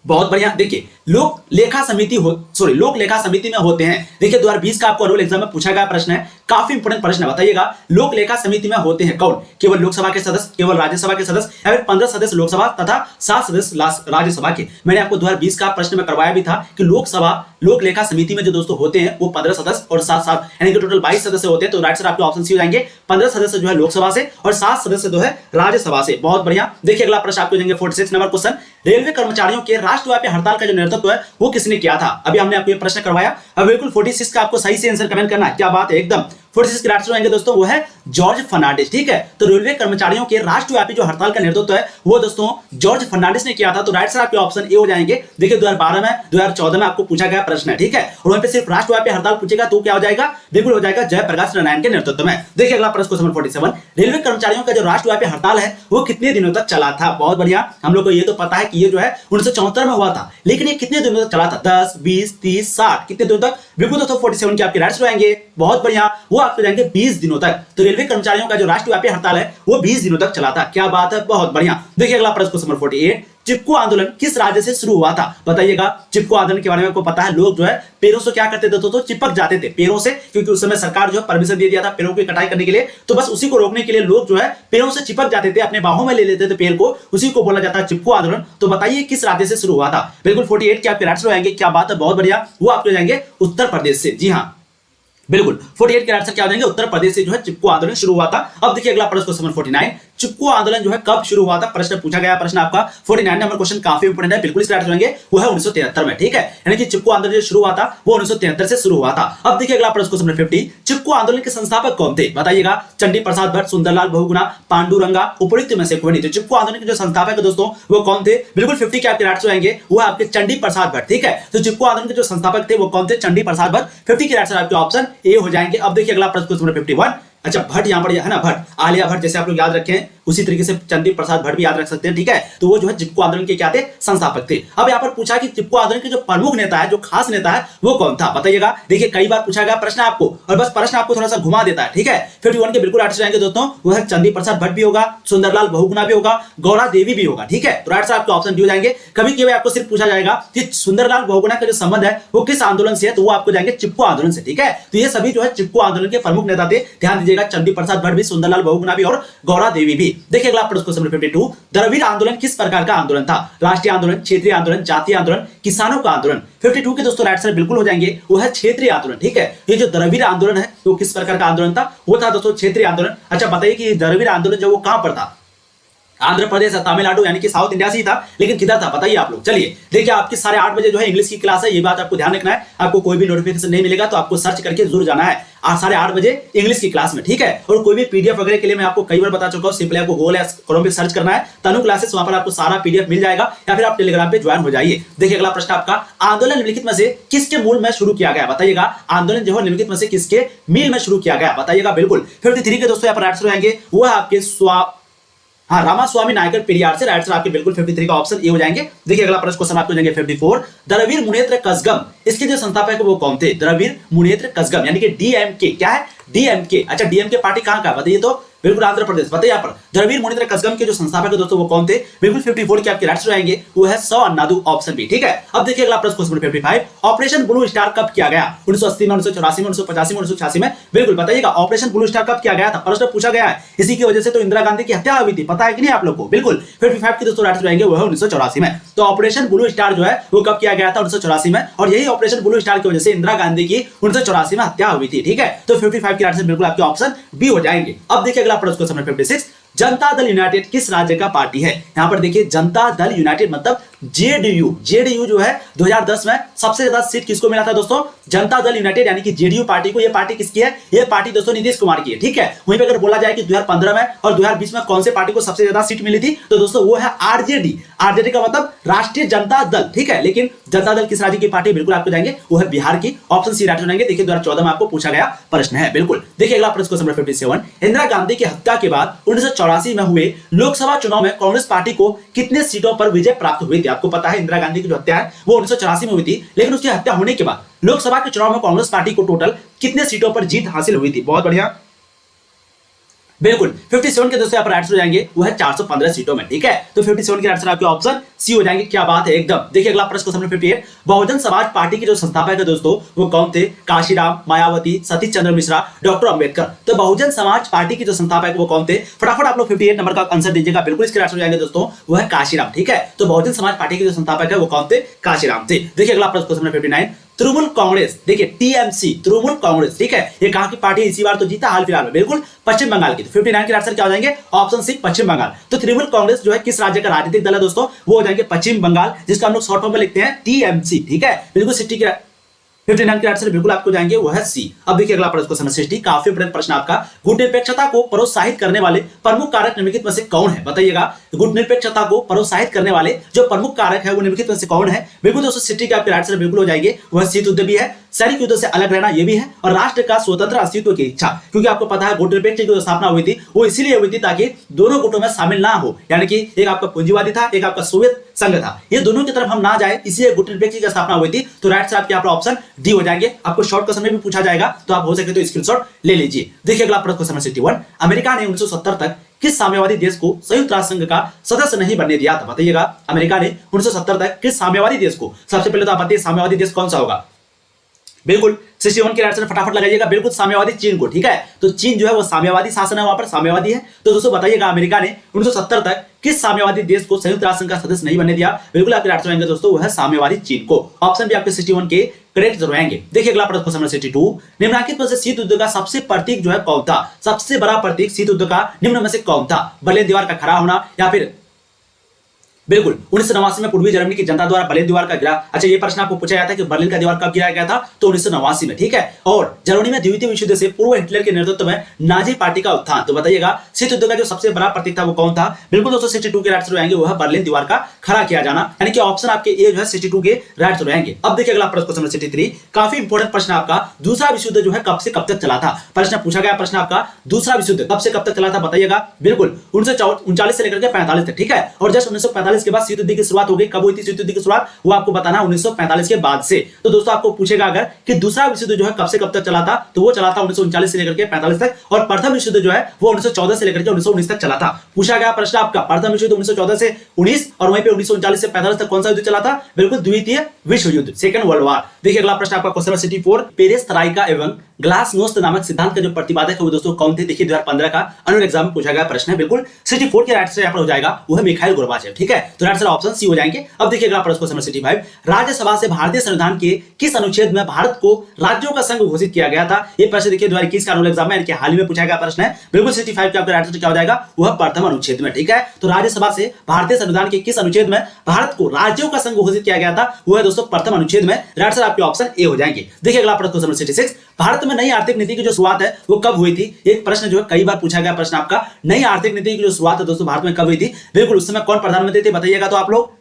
बहुत बढ़िया। देखिए लोक लेखा समिति में होते हैं। देखिए 2020 का आपको एनुअल एग्जाम में पूछा गया प्रश्न है, काफी इंपोर्टेंट प्रश्न है, बताइएगा लोक लेखा समिति में होते हैं कौन? केवल लोकसभा के सदस्य, केवल राज्यसभा के सदस्य, या फिर 15 सदस्य लोकसभा तथा 7 सदस्य राज्यसभा के? मैंने आपको 2020 का प्रश्न में करवाया भी था कि लोकसभा लोक लेखा समिति में जो दोस्तों होते हैं वो 15 सदस्य और 7 यानी कि टोटल 22 सदस्य होते हैं। तो राइट सर आपके ऑप्शन सी हो जाएंगे, 15 सदस्य जो है लोकसभा से और 7 सदस्य जो है राज्यसभा से। बहुत बढ़िया। देखिए अगला प्रश्न आपको देंगे 46 नंबर क्वेश्चन, रेलवे कर्मचारियों के राष्ट्रव्यापी हड़ताल का जो नेतृत्व है वो किसने किया था? अभी हमने आपको ये प्रश्न करवाया। अब बिल्कुल 46 का आपको सही से आंसर कमेंट करना है। क्या बात है, एकदम 46 के आंसर आएंगे दोस्तों वो है जॉर्ज फर्नांडिस। ठीक है, तो रेलवे कर्मचारियों के राष्ट्रव्यापी जो हड़ताल का नेतृत्व है वो दोस्तों जॉर्ज फर्नांडिस ने किया था। तो राइट सर आपके ऑप्शन ए हो जाएंगे। देखिए 2012 में 2014 में आपको पूछा गया प्रश्न है, ठीक है, और वहां पे सिर्फ राष्ट्रव्यापी हड़ताल पूछेगा तो क्या हो जाएगा? बिल्कुल हो जाएगा जयप्रकाश नारायण के नेतृत्व में। देखिए अगला प्रश्न क्वेश्चन 47, रेलवे कर्मचारियों का जो राष्ट्रव्यापी हड़ताल है वो कितने दिनों तक चला था? बहुत बढ़िया, हम लोग को ये तो पता है कि ये जो है 1974 में हुआ था, लेकिन ये कितने दिनों तक चला था? 10, 20, 30, 60 कितने दिनों तक? बिल्कुल दोस्तों 47 के आपके राइट आएंगे। बहुत बढ़िया, वो आपको जाएंगे 20 दिनों तक। तो रेलवे कर्मचारियों का जो राष्ट्रव्यापी हड़ताल है वो 20 दिनों तक चला था। क्या बात है, बहुत बढ़िया। देखिए अगला प्रश्न क्वेश्चन नंबर 48, चिपको आंदोलन किस राज्य से शुरू हुआ था? बताइएगा। चिपको आंदोलन के बारे में आपको पता है, लोग जो है पेड़ों से क्या करते थे तो चिपक जाते थे पेड़ों से, क्योंकि उस समय सरकार जो है परमिशन दे दिया था पेड़ों की कटाई करने के लिए। तो बस उसी को रोकने के लिए लोग जो है पेड़ों से चिपक जाते थे, अपने बाहों में ले लेते थे पेड़ को, उसी को बोला जाता है चिपको आंदोलन। तो बताइए किस राज्य से शुरू हुआ था? बिल्कुल 48 के आपके राइट आएंगे। क्या बात है, बहुत बढ़िया, वो आपको जाएंगे उत्तर प्रदेश से। जी हाँ, बिल्कुल 48 के आंसर क्या हो जाएंगे? उत्तर प्रदेश से जो है चिपको आंदोलन शुरू हुआ था। अब देखिए अगला प्रश्न क्वेश्चन 49, चिपको आंदोलन जो है कब शुरू हुआ था? प्रश्न पूछा गया प्रश्न आपका 49 नंबर क्वेश्चन काफी इंपोर्टेंट है, बिल्कुल इसके आंसर होंगे वो है 1973 में। ठीक है, यानी कि चिपको आंदोलन जो शुरू हुआ था वो 1973 से शुरू हुआ था। अब देखिए अगला प्रश्न क्वेश्चन 50, चिपको आंदोलन के संस्थापक कौन थे? बताइएगा। चंडी प्रसाद भट्ट, सुंदरलाल बहुगुणा, पांडुरंगा, उपयुक्त में से कोई नहीं। तो चिपको आंदोलन के जो संस्थापक है दोस्तों वो कौन थे? बिल्कुल 50 के आपके आंसर आएंगे, वो आपके चंडी प्रसाद भट्ट। ठीक है, तो चिपको आंदोलन के जो संस्थापक थे वो कौन थे? चंडी प्रसाद भट्ट। 50 के आंसर आपके ऑप्शन ए हो जाएंगे। अब देखिए अगला प्रश्न क्वेश्चन 51, अच्छा भट्ट यहाँ पर है ना, भट्ट, आलिया भट्ट जैसे आप लोग याद रखें उसी तरीके से चंडी प्रसाद भट्ट भी याद रख सकते हैं। ठीक है, तो वो जो है चिपको आंदोलन के क्या थे? संस्थापक थे। अब यहाँ पर पूछा कि चिपको आंदोलन के जो प्रमुख नेता है, जो खास नेता है वो कौन था? बताइएगा। देखिए कई बार पूछा गया प्रश्न आपको, और बस प्रश्न आपको थोड़ा सा घुमा देता है। ठीक है, 51 के बिल्कुल आंसर आएंगे दोस्तों, वो है चंडी प्रसाद भट्ट भी होगा, सुंदरलाल बहुगुणा भी होगा, गौरा देवी भी होगा। ठीक है, तो राइट आपके ऑप्शन डी हो जाएंगे। कभी कभी आपको सिर्फ पूछा जाएगा कि सुंदरलाल बहुगुणा का जो संबंध है वो किस आंदोलन से है, तो वो आपको जाएंगे चिपको आंदोलन से। ठीक है, तो ये सभी जो है चिपको आंदोलन के प्रमुख नेता थे। ध्यान दीजिएगा, चंडी प्रसाद भट्ट भी, सुंदरलाल बहुगुणा भी और गौरा देवी भी। देखिए अगला प्रश्न 52, द्रविड़ आंदोलन किस प्रकार का आंदोलन था? राष्ट्रीय आंदोलन, क्षेत्रीय आंदोलन, जातीय आंदोलन, किसानों का आंदोलन? 52 के दोस्तों राइट आंसर बिल्कुल हो जाएंगे, वो है क्षेत्रीय आंदोलन। ठीक है, ये जो द्रविड़ आंदोलन है वो किस प्रकार का आंदोलन था? वो था दोस्तों क्षेत्रीय आंदोलन। अच्छा बताइए कि द्रविड़ आंदोलन जो वो कहां पर था? आंध्र प्रदेश, तमिलनाडु यानी कि साउथ इंडिया से ही था, लेकिन किधर था बताइए आप लोग। चलिए देखिए, आपकी 8:30 बजे जो है इंग्लिश की क्लास है, ये बात आपको ध्यान रखना है। आपको कोई भी नोटिफिकेशन नहीं मिलेगा तो आपको सर्च करके जरूर जाना है 8:30 बजे इंग्लिश की क्लास में। ठीक है, और कोई भी पीडीएफ वगैरह के लिए मैं आपको कई बार बता चुका हूं, सिंपली आपको गूगल या क्रोम पे सर्च करना है तनु क्लासेस, वहां पर आपको सारा पीडीएफ मिल जाएगा, या फिर आप टेलीग्राम पे ज्वाइन हो जाइए। देखिए अगला प्रश्न आपका, आंदोलन निम्नलिखित में से किसके मूल में शुरू किया गया? बताइएगा। आंदोलन जो है निम्नलिखित में से किसके मील में शुरू किया गया? बताइएगा। बिल्कुल 53 के दोस्तों यहाँ पर आंसर आएंगे, वो है आपके रामास्वामी नायकर पेरियार से। राइट आंसर आपके बिल्कुल 53 का ऑप्शन ए हो जाएंगे। देखिए अगला प्रश्न क्वेश्चन आपको जाएंगे 54, द्रविड़ मुनेत्र कजगम, इसके जो संस्थापक है वो कौन थे? द्रविड़ मुनेत्र कजगम यानी कि डीएमके। क्या है? डीएमके। अच्छा डीएमके पार्टी कहां का बताइए तो? बिल्कुल आंध्र प्रदेश। बताइए यहाँ पर द्रविड़ मुनेत्र कजगम के जो संस्थापक है दोस्तों वो कौन थे? बिल्कुल 54 के आपके राइट आएंगे, वो है स अन्नादु, ऑप्शन बी। ठीक है, अब देखिए अगला प्रश्न क्वेश्चन 55, ऑपरेशन ब्लू स्टार कब किया गया? 1980 में, 1984 में, 1985 में, 1986 में? बिल्कुल बताइएगा, ऑपरेशन ब्लू स्टार कब किया गया था? प्रश्न पूछा गया है। इसी की वजह से तो इंदिरा गांधी की हत्या हुई थी, पता है कि नहीं आप लोग को? बिल्कुल 55 के दोस्तों राइट आएंगे, वो है 1984 में। तो ऑपरेशन ब्लू स्टार जो है वो कब किया गया था? 1984 में, और यही ऑपरेशन ब्लू स्टार की वजह से इंदिरा गांधी की 1984 में हत्या हुई थी। ठीक है, तो 55 के आंसर बिल्कुल आपके ऑप्शन बी हो जाएंगे। अब देखिए अगला प्रश्न क्वेश्चन 56, जनता दल यूनाइटेड किस राज्य का पार्टी है? यहां पर देखिए जनता दल यूनाइटेड मतलब जेडीयू। जेडीयू जो है 2010 में सबसे ज्यादा सीट किसको मिला था दोस्तों? जनता दल यूनाइटेड यानी कि जेडीयू पार्टी को। यह पार्टी किसकी है? यह पार्टी दोस्तों नीतीश कुमार की है। ठीक है, वहीं पे अगर बोला जाए कि 2015 में और 2020 में कौन से पार्टी को सबसे ज्यादा सीट मिली थी, तो दोस्तों वो है आरजेडी। आरजेडी का मतलब राष्ट्रीय जनता दल। ठीक है, लेकिन जनता दल किस राज्य की पार्टी? बिल्कुल आपको जाएंगे, वो है बिहार की, ऑप्शन सी राइट हो जाएंगे। देखिए 2014 में आपको पूछा गया प्रश्न है। बिल्कुल देखिए अगला प्रश्न क्वेश्चन 57, इंदिरा गांधी की हत्या के बाद 1984 में हुए लोकसभा चुनाव में कांग्रेस पार्टी को कितने सीटों पर विजय प्राप्त हुई थी? आपको पता है इंदिरा गांधी की जो हत्या है वो 1984 में हुई थी, लेकिन उसकी हत्या होने के बाद लोकसभा के चुनाव में कांग्रेस पार्टी को टोटल कितने सीटों पर जीत हासिल हुई थी? बहुत बढ़िया, बिल्कुल 57 के दोस्तों यहाँ पर राइट हो जाएंगे वो है 415 सीटों में, ठीक है। तो 57 के राइट आपके ऑप्शन सी हो जाएंगे। क्या बात है एकदम। देखिए अगला प्रश्न question number 58, Bahujan Samaj party के जो संस्थापक है दोस्तों वो कौन थे? काशीराम, मायावती, सतीश चंद्र मिश्रा, डॉक्टर अंबेडकर। तो बहुजन समाज पार्टी के जो संस्थापक वो कौन थे? फटाफट आप लोग 58 नंबर का आंसर दीजिएगा। बिल्कुल इसके राइट हो जाएंगे दोस्तों वो है काशीराम, ठीक है। तो बहुजन समाज पार्टी के जो संस्थापक है वो कौन थे? काशीराम थे। देखिए अगला प्रश्न क्वेश्चन नंबर 59, तृणमूल कांग्रेस, देखिए टीएमसी तृणमूल कांग्रेस, ठीक है। ये कहां की पार्टी? इसी बार तो जीता हाल फिलहाल में, बिल्कुल पश्चिम बंगाल की। तो 59 के आंसर क्या हो जाएंगे? ऑप्शन सी पश्चिम बंगाल। तो तृणमूल कांग्रेस जो है किस राज्य का राजनीतिक दल है दोस्तों? वो हो जाएंगे पश्चिम बंगाल, जिसका हम लोग शॉर्ट फॉर्म में लिखते हैं टीएमसी, ठीक है। बिल्कुल 60 के 59 के आंसर बिल्कुल आपको जाएंगे वो है सी। अब देखिए अगला प्रश्न क्वेश्चन 60, काफी इंपॉर्टेंट प्रश्न आपका, गुटनिरपेक्षता को प्रोत्साहित करने वाले प्रमुख कारक निम्नलिखित में से कौन है? बताइएगा। गुटनिरपेक्षता को प्रोत्साहित करने वाले जो प्रमुख कारक है वो निम्नलिखित में से कौन है? बिल्कुल दोस्तों 60 के आपके आंसर बिल्कुल हो जाएंगे वह शीत युद्ध भी है, सैनिक युद्ध से अलग रहना ये भी है, और राष्ट्र का स्वतंत्र अस्तित्व की इच्छा। क्योंकि आपको पता है गुटनिरपेक्ष की जो स्थापना हुई थी वो इसीलिए हुई थी ताकि दोनों गुटों में शामिल ना हो, यानी कि एक आपका पूंजीवादी था, एक आपका सोवियत संघ था, ये दोनों की तरफ हम ना जाए, इसलिए गुटनिरपेक्ष की स्थापना हुई थी। तो राइट से आपके यहाँ पर ऑप्शन डी हो जाएंगे। आपको शॉर्ट क्वेश्चन में भी पूछा जाएगा तो आप हो सके तो स्क्रीनशॉट ले लीजिए। देखिए अगला प्रश्न क्वेश्चन 61, अमेरिका ने 1970 तक किस साम्यवादी देश को संयुक्त राष्ट्र संघ का सदस्य नहीं बनने दिया था? बताइएगा। अमेरिका ने 1970 तक किस साम्यवादी देश को, सबसे पहले तो आप बताइए साम्यवादी देश कौन सा होगा? बिल्कुल 61 के आंसर फटाफट लगाइएगा। बिल्कुल साम्यवादी चीन को, ठीक है। तो चीन जो है वो साम्यवादी शासन है, वहां पर साम्यवादी है। तो दोस्तों बताइएगा अमेरिका ने 1970 तक किस साम्यवादी देश को संयुक्त राष्ट्र संघ का सदस्य नहीं बनने दिया? बिल्कुल आपके आंसर आएंगे दोस्तों वो है साम्यवादी चीन को। ऑप्शन भी आपके 61 के करेक्ट जरूर आएंगे। देखिए अगला प्रश्न क्वेश्चन 62, निम्नलिखित में से शीत युद्ध का सबसे प्रतीक जो है कौन था? सबसे बड़ा प्रतीक शीत युद्ध का निम्न में से कौन था? बर्लिन दीवार का खड़ा होना या फिर बिल्कुल 1989 में पूर्वी जर्मनी की जनता द्वारा बर्लिन दीवार का गिरा। अच्छा ये प्रश्न आपको पूछा जाता है कि बर्लिन का दीवार कब गिराया गया था? तो 1989 में, ठीक है। और जर्मनी में द्वितीय विश्व युद्ध से पूर्व हिटलर के नेतृत्व में नाजी पार्टी का उत्थान। तो बताइएगा शीत युद्ध का जो सबसे बड़ा प्रतीक था वो कौन था? बिल्कुल दोस्तों 62 के राइट आएंगे वो है बर्लिन दीवार का खड़ा किया जाना, यानी कि ऑप्शन आपके ए जो है 62 के राइट रहेंगे। अब देखिए अगला प्रश्न क्वेश्चन 63, काफी इंपॉर्टेंट प्रश्न आपका, दूसरा विश्व युद्ध जो है कब से कब तक चला था? प्रश्न पूछा गया प्रश्न आपका, दूसरा विश्व युद्ध कब से कब तक चला था? बताइएगा। बिल्कुल 1939 से लेकर के 45 तक, ठीक है। और जस्ट 1945 के बाद शीत युद्ध की शुरुआत हो गई। कब हुई थी शीत युद्ध की शुरुआत? वो आपको बताना 1945 के बाद से। तो दोस्तों आपको पूछेगा अगर कि दूसरा विश्व युद्ध जो है कब से कब तक चला था, तो वो चला था 1939 से लेकर के 45 तक, और प्रथम विश्व युद्ध जो है वो 1914 से लेकर के 1919 तक चला था। पूछा गया प्रश्न आपका, प्रथम विश्व युद्ध 1914 से 19 और वहीं पे 1939 से 45 तक कौन सा युद्ध चला था? बिल्कुल द्वितीय विश्व युद्ध, सेकंड वर्ल्ड वॉर। देखिए अगला प्रश्न आपका क्वेश्चन 64, पेरेस्ट्राइका एवं ग्लासनोस्त नामक सिद्धांत का जो प्रतिपादक है वो दोस्तों कौन थे? देखिए 2015 का अनुल एग्जाम में पूछा गया प्रश्न है। बिल्कुल 64 के राइट से यहां पर हो जाएगा वो है मिखाइल गोर्बाचेव, ठीक है। तो राइट से ऑप्शन सी हो जाएंगे। अब देखिए अगला प्रश्न क्वेश्चन 65, राज्यसभा से भारतीय संविधान के किस अनुच्छेद में भारत को राज्यों का संघ घोषित किया गया था? ये प्रश्न देखिए 2021 का अनुल एग्जाम में यानी कि हाल ही में पूछा गया प्रश्न है। बिल्कुल 65 का आपका राइट आंसर क्या हो जाएगा? वह प्रथम अनुच्छेद में, ठीक है। तो राज्यसभा से भारतीय संविधान के किस अनुच्छेद में भारत को राज्यों का संघ घोषित किया गया था? वो है दोस्तों प्रथम अनुच्छेद में। राइट आंसर आपके ऑप्शन ए हो जाएंगे। देखिए अगला प्रश्न क्वेश्चन 66, भारत में नई आर्थिक नीति की जो शुरुआत है वो कब हुई थी? एक प्रश्न जो है कई बार पूछा गया प्रश्न आपका, नई आर्थिक नीति की जो शुरुआत है दोस्तों भारत में कब हुई थी? बिल्कुल उस समय कौन प्रधानमंत्री थे? बताइएगा तो आप लोग।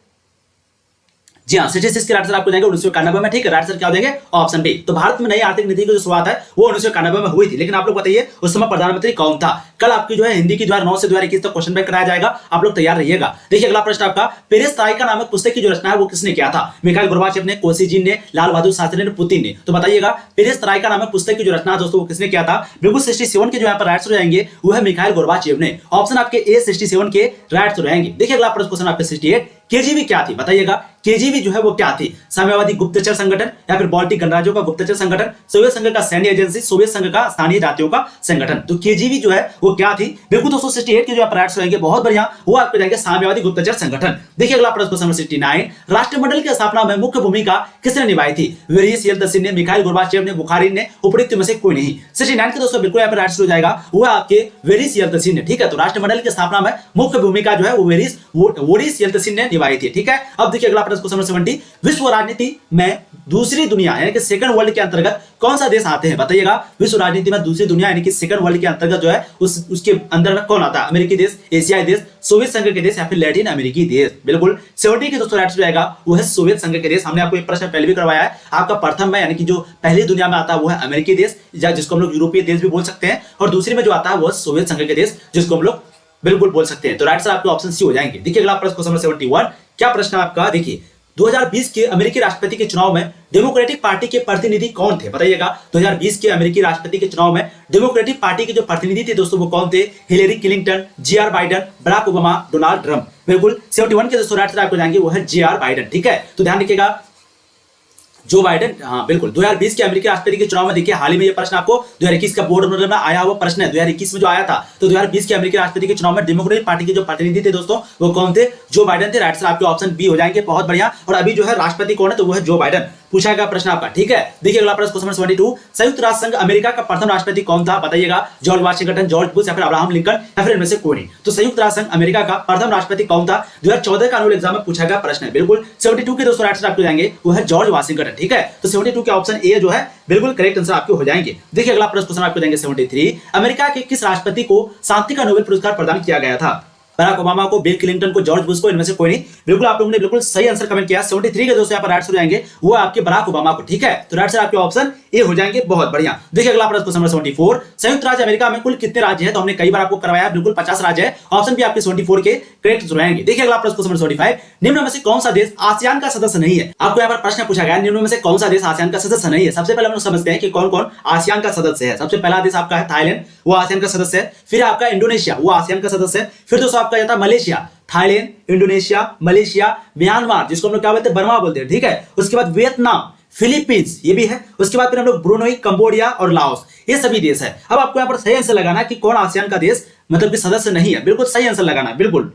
जी हाँ 66 के राइट आपको जाएंगे 1991 में, ठीक है। राइट क्या हो जाएंगे? Option D. तो भारत में नई आर्थिक नीति की जो शुरुआत है वो 1991 में हुई थी, लेकिन आप लोग बताइए उस समय प्रधानमंत्री कौन था? कल आपकी जो है हिंदी की 2009 से 2021 तक क्वेश्चन बैंक कराया जाएगा, आप लोग तैयार रहिएगा। देखिए अगला प्रश्न आपका, पेरेस्ट्राइका नामक पुस्तक की जो रचना है वो किसने किया था? मिखाइल गोर्बाचेव ने, कोसिजिन ने, लाल बहादुर शास्त्री ने, पुतिन ने। तो बताइएगा पेरेस्ट्राइका नामक पुस्तक की जो रचना दोस्तों वो किसने किया था? बिल्कुल 67 के जो यहाँ पर राइट हो जाएंगे वो है मिखाइल गोर्बाचेव ने। ऑप्शन आपके ए 67 के राइट रहेंगे। देखिए अगला प्रश्न क्वेश्चन आपके 68, केजीबी क्या थी? बताइएगा केजीबी जो है वो क्या थी? साम्यवादी गुप्तचर संगठन या फिर बाल्टिक गणराज्यों का गुप्तचर संगठन, सोवियत संघ का सैन्य एजेंसी, सोवियत संघ का स्थानीय जातियों का संगठन। तो केजीबी जो है वो क्या थी? बिल्कुल 268 के जो आप राइट्स रहेंगे बहुत बढ़िया, वो आपको जाएंगे साम्यवादी गुप्तचर संगठन। देखिए अगला प्रश्न क्वेश्चन 69, राष्ट्रमंडल की स्थापना में मुख्य भूमिका किसने निभाई थी? वेरियस येल्तसिन ने, मिखाइल गोर्बाचेव ने, बुखारिन ने, उपरोक्त में से कोई नहीं। 69 के दोस्तों बिल्कुल यहाँ पर राइट्स हो जाएगा वो आपके वेरियस येल्तसिन ने, ठीक है। तो राष्ट्रमंडल की स्थापना में मुख्य भूमिका जो है वो वेरियस येल्तसिन ने निभाई थी, ठीक है। अब देखिए अगला प्रश्न क्वेश्चन 70, विश्व राजनीति में दूसरी दुनिया यानी कि सेकंड वर्ल्ड के अंतर्गत कौन सा देश आते हैं? बताइएगा विश्व राजनीति में दूसरी दुनिया यानी कि सेकंड वर्ल्ड के अंतर्गत जो है उसके अंदर में कौन आता है? अमेरिकी देश, एशियाई देश, सोवियत संघ के देश या फिर लैटिन अमेरिकी देश। बिल्कुल 70 के दोस्तों राइट जाएगा वो है सोवियत संघ के देश। हमने आपको एक प्रश्न पहले भी करवाया है, आपका प्रथम में यानी कि जो पहली दुनिया में आता है वो है अमेरिकी देश, जिसको हम लोग यूरोपीय देश भी बोल सकते हैं, और दूसरी में जो आता है वो सोवियत संघ के देश, जिसको हम लोग बिल्कुल बोल सकते हैं। तो राइट सर आपके ऑप्शन सी हो जाएंगे। देखिए अगला प्रश्न क्वेश्चन 71, क्या प्रश्न आपका? देखिए 2020 के अमेरिकी राष्ट्रपति के चुनाव में डेमोक्रेटिक पार्टी के प्रतिनिधि कौन थे? बताइएगा 2020 के अमेरिकी राष्ट्रपति के चुनाव में डेमोक्रेटिक पार्टी के जो प्रतिनिधि थे दोस्तों वो कौन थे? Hillary Clinton, JR. Biden, Barack Obama, Donald Trump. बिल्कुल 71 के दोस्तों राइट आंसर आपको जाएंगे वो है जे.आर. बाइडेन। ठीक है, तो ध्यान रखिएगा जो बाइडेन, हाँ बिल्कुल 2020 के अमेरिकी राष्ट्रपति के चुनाव में देखिए हाल ही में ये प्रश्न आपको 2021 का बोर्ड में आया हुआ प्रश्न है, 2021 में जो आया था। तो 2020 के अमेरिकी राष्ट्रपति के चुनाव में डेमोक्रेटिक पार्टी के जो प्रतिनिधि थे दोस्तों वो कौन थे? जो बाइडेन थे। राइट आंसर आपके ऑप्शन बी हो जाएंगे। बहुत बढ़िया। और अभी जो है राष्ट्रपति कौन है? तो वो है जो बाइडेन। पूछा गया प्रश्न आपका। ठीक है, देखिए अगला प्रश्न क्वेश्चन 72, संयुक्त राष्ट्र संघ अमेरिका का प्रथम राष्ट्रपति कौन था? बताइएगा जॉर्ज वाशिंगटन, जॉर्ज बुश या फिर अब्राहम लिंकन या फिर इनमें से कोई नहीं। तो संयुक्त राष्ट्र संघ अमेरिका का प्रथम राष्ट्रपति कौन था? 2014 का एनुअल एग्जाम में पूछा गया प्रश्न है। बिल्कुल 72 के दोस्तों राइट आंसर आपको जाएंगे वो है जॉर्ज वाशिंगटन। ठीक है, तो 72 के ऑप्शन ए जो है बिल्कुल करेक्ट आंसर आपके हो जाएंगे। देखिए अगला प्रश्न क्वेश्चन आपको देंगे 73, अमेरिका के किस राष्ट्रपति को शांति का नोबेल पुरस्कार प्रदान किया गया था? बराक ओबामा को, बिल क्लिंटन को, जॉर्ज बुश को, इनमें से कोई नहीं। बिल्कुल आप लोगों ने बिल्कुल सही आंसर कमेंट किया। 73 के दोस्तों यहाँ पर राइट आंसर हो जाएंगे वो आपके बराक ओबामा को। ठीक है, तो राइट आंसर आपके ऑप्शन ए हो जाएंगे। बहुत बढ़िया। देखिए अगला प्रश्न क्वेश्चन 74, संयुक्त राज्य अमेरिका में कुल कितने राज्य हैं? तो हमने कई बार आपको करवाया, बिल्कुल 50 राज्य है। ऑप्शन भी आपके 74 के करेक्ट रहेंगे। देखिए अगला प्रश्न क्वेश्चन 75, निम्न में से कौन सा देश आसियान का सदस्य नहीं है? आपको यहाँ पर प्रश्न पूछा गया निम्न में से कौन सा देश आसियान का सदस्य नहीं है। सबसे पहले हम लोग समझते हैं कि कौन कौन आसियान का सदस्य है। सबसे पहला देश आपका है थाईलैंड, वो आसियान का सदस्य है। फिर आपका इंडोनेशिया, वो आसियान का सदस्य है। फिर दोस्तों आपका जाता है Malaysia, Thailand, Indonesia, Malaysia, Myanmar जिसको हम लोग क्या बोलते हैं बर्मा बोलते हैं। ठीक है, उसके बाद वियतनाम, फिलीपींस ये भी है। उसके बाद फिर हम लोग ब्रुनोई, कंबोडिया और लाओस, ये सभी देश है। अब आपको यहाँ पर सही आंसर लगाना कि कौन आसियान का देश मतलब कि सदस्य नहीं है। बिल्कुल सही आंसर लगाना। बिल्कुल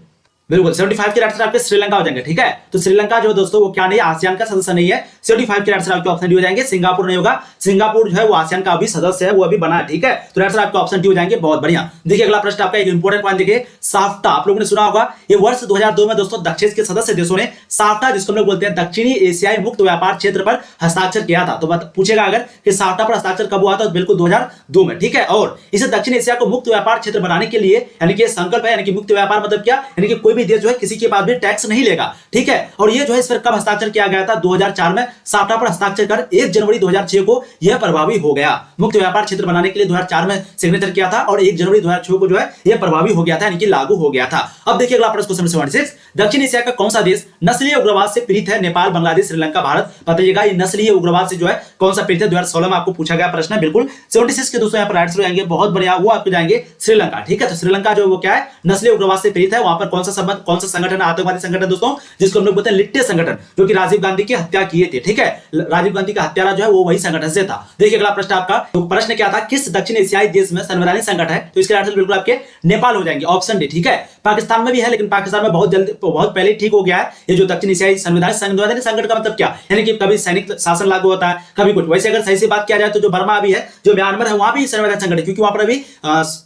बिल्कुल 75 के आंसर आपके श्रीलंका हो जाएंगे। ठीक है, तो श्रीलंका जो दोस्तों वो क्या नहीं है, आसियान का सदस्य नहीं है। 75 के आंसर आपके ऑप्शन डी हो जाएंगे। सिंगापुर नहीं होगा, सिंगापुर जो है वो आसियान का अभी सदस्य है, वो अभी बना है। ठीक है, तो आंसर आपके ऑप्शन डी हो जाएंगे। बहुत बढ़िया। देखिए अगला प्रश्न आपका एक इंपॉर्टेंट पॉइंट देखिए, साफ्टा आप लोगों ने सुना होगा। ये वर्ष 2002 में दोस्तों दक्षिण के सदस्य देशों ने साफ्टा जिसको हम लोग बोलते हैं दक्षिणी एशियाई मुक्त व्यापार क्षेत्र पर हस्ताक्षर किया था। तो पूछेगा अगर कि साफ्टा पर हस्ताक्षर कब हुआ था? तो बिल्कुल 2002 में। ठीक है, और इसे दक्षिण एशिया को मुक्त व्यापार क्षेत्र बनाने के लिए यानी कि संकल्प है, यानी कि मुक्त व्यापार मतलब क्या, यानी कि कोई भी देश जो है किसी के पास भी टैक्स नहीं लेगा। ठीक है, और ये जो है इस पर कब हस्ताक्षर किया गया था? 2004 में साफ्टा पर हस्ताक्षर कर 1 जनवरी 2006 को यह प्रभावी हो गया। मुक्त व्यापार क्षेत्र बनाने के लिए 2004 में सिग्नेचर किया था और 1 जनवरी 2006 को जो है यह प्रभावी हो गया था, यानी कि लागू हो गया था। अब देखिए अगला प्रश्न क्वेश्चन 76, दक्षिण एशिया का कौन सा देश नस्लीय उग्रवाद से पीड़ित है? नेपाल, बांग्लादेश, श्रीलंका, भारत। बताइएगा ये नस्लीय उग्रवाद से जो है कौन सा पीड़ित है? 2016 में आपको पूछा गया प्रश्न है। बिल्कुल 76 के दोस्तों यहाँ पर राइट आंसर जाएंगे। बहुत बढ़िया, वो आपको जाएंगे श्रीलंका। ठीक है, तो श्रीलंका जो वो क्या है, नस्लीय उग्रवाद से पीड़ित है। वहां पर कौन सा संबंध, कौन सा संगठन, आतंकवादी संगठन दोस्तों जिसको हम लोग बोलते हैं लिट्टे संगठन, जो कि राजीव गांधी की हत्या किए थे। ठीक है, राजीव गांधी का हत्यारा जो है वो वही संगठन से था। देखिए अगला प्रश्न आपका, तो प्रश्न क्या था, किस दक्षिण एशियाई देश में संवैधानिक संकट है? तो इसके आंसर बिल्कुल आपके नेपाल हो जाएंगे। Option D. ठीक है, पाकिस्तान में भी है लेकिन पाकिस्तान में बहुत जल्दी, बहुत पहले ठीक हो गया है। ये जो दक्षिण एशियाई संवैधानिक संकट का मतलब क्या, यानी कि कभी सैनिक शासन लागू होता है, कभी कुछ। वैसे अगर सही से बात किया जाए तो जो बर्मा अभी है, जो म्यांमार है, वहां भी संवैधानिक संकट है, क्योंकि वहां पर अभी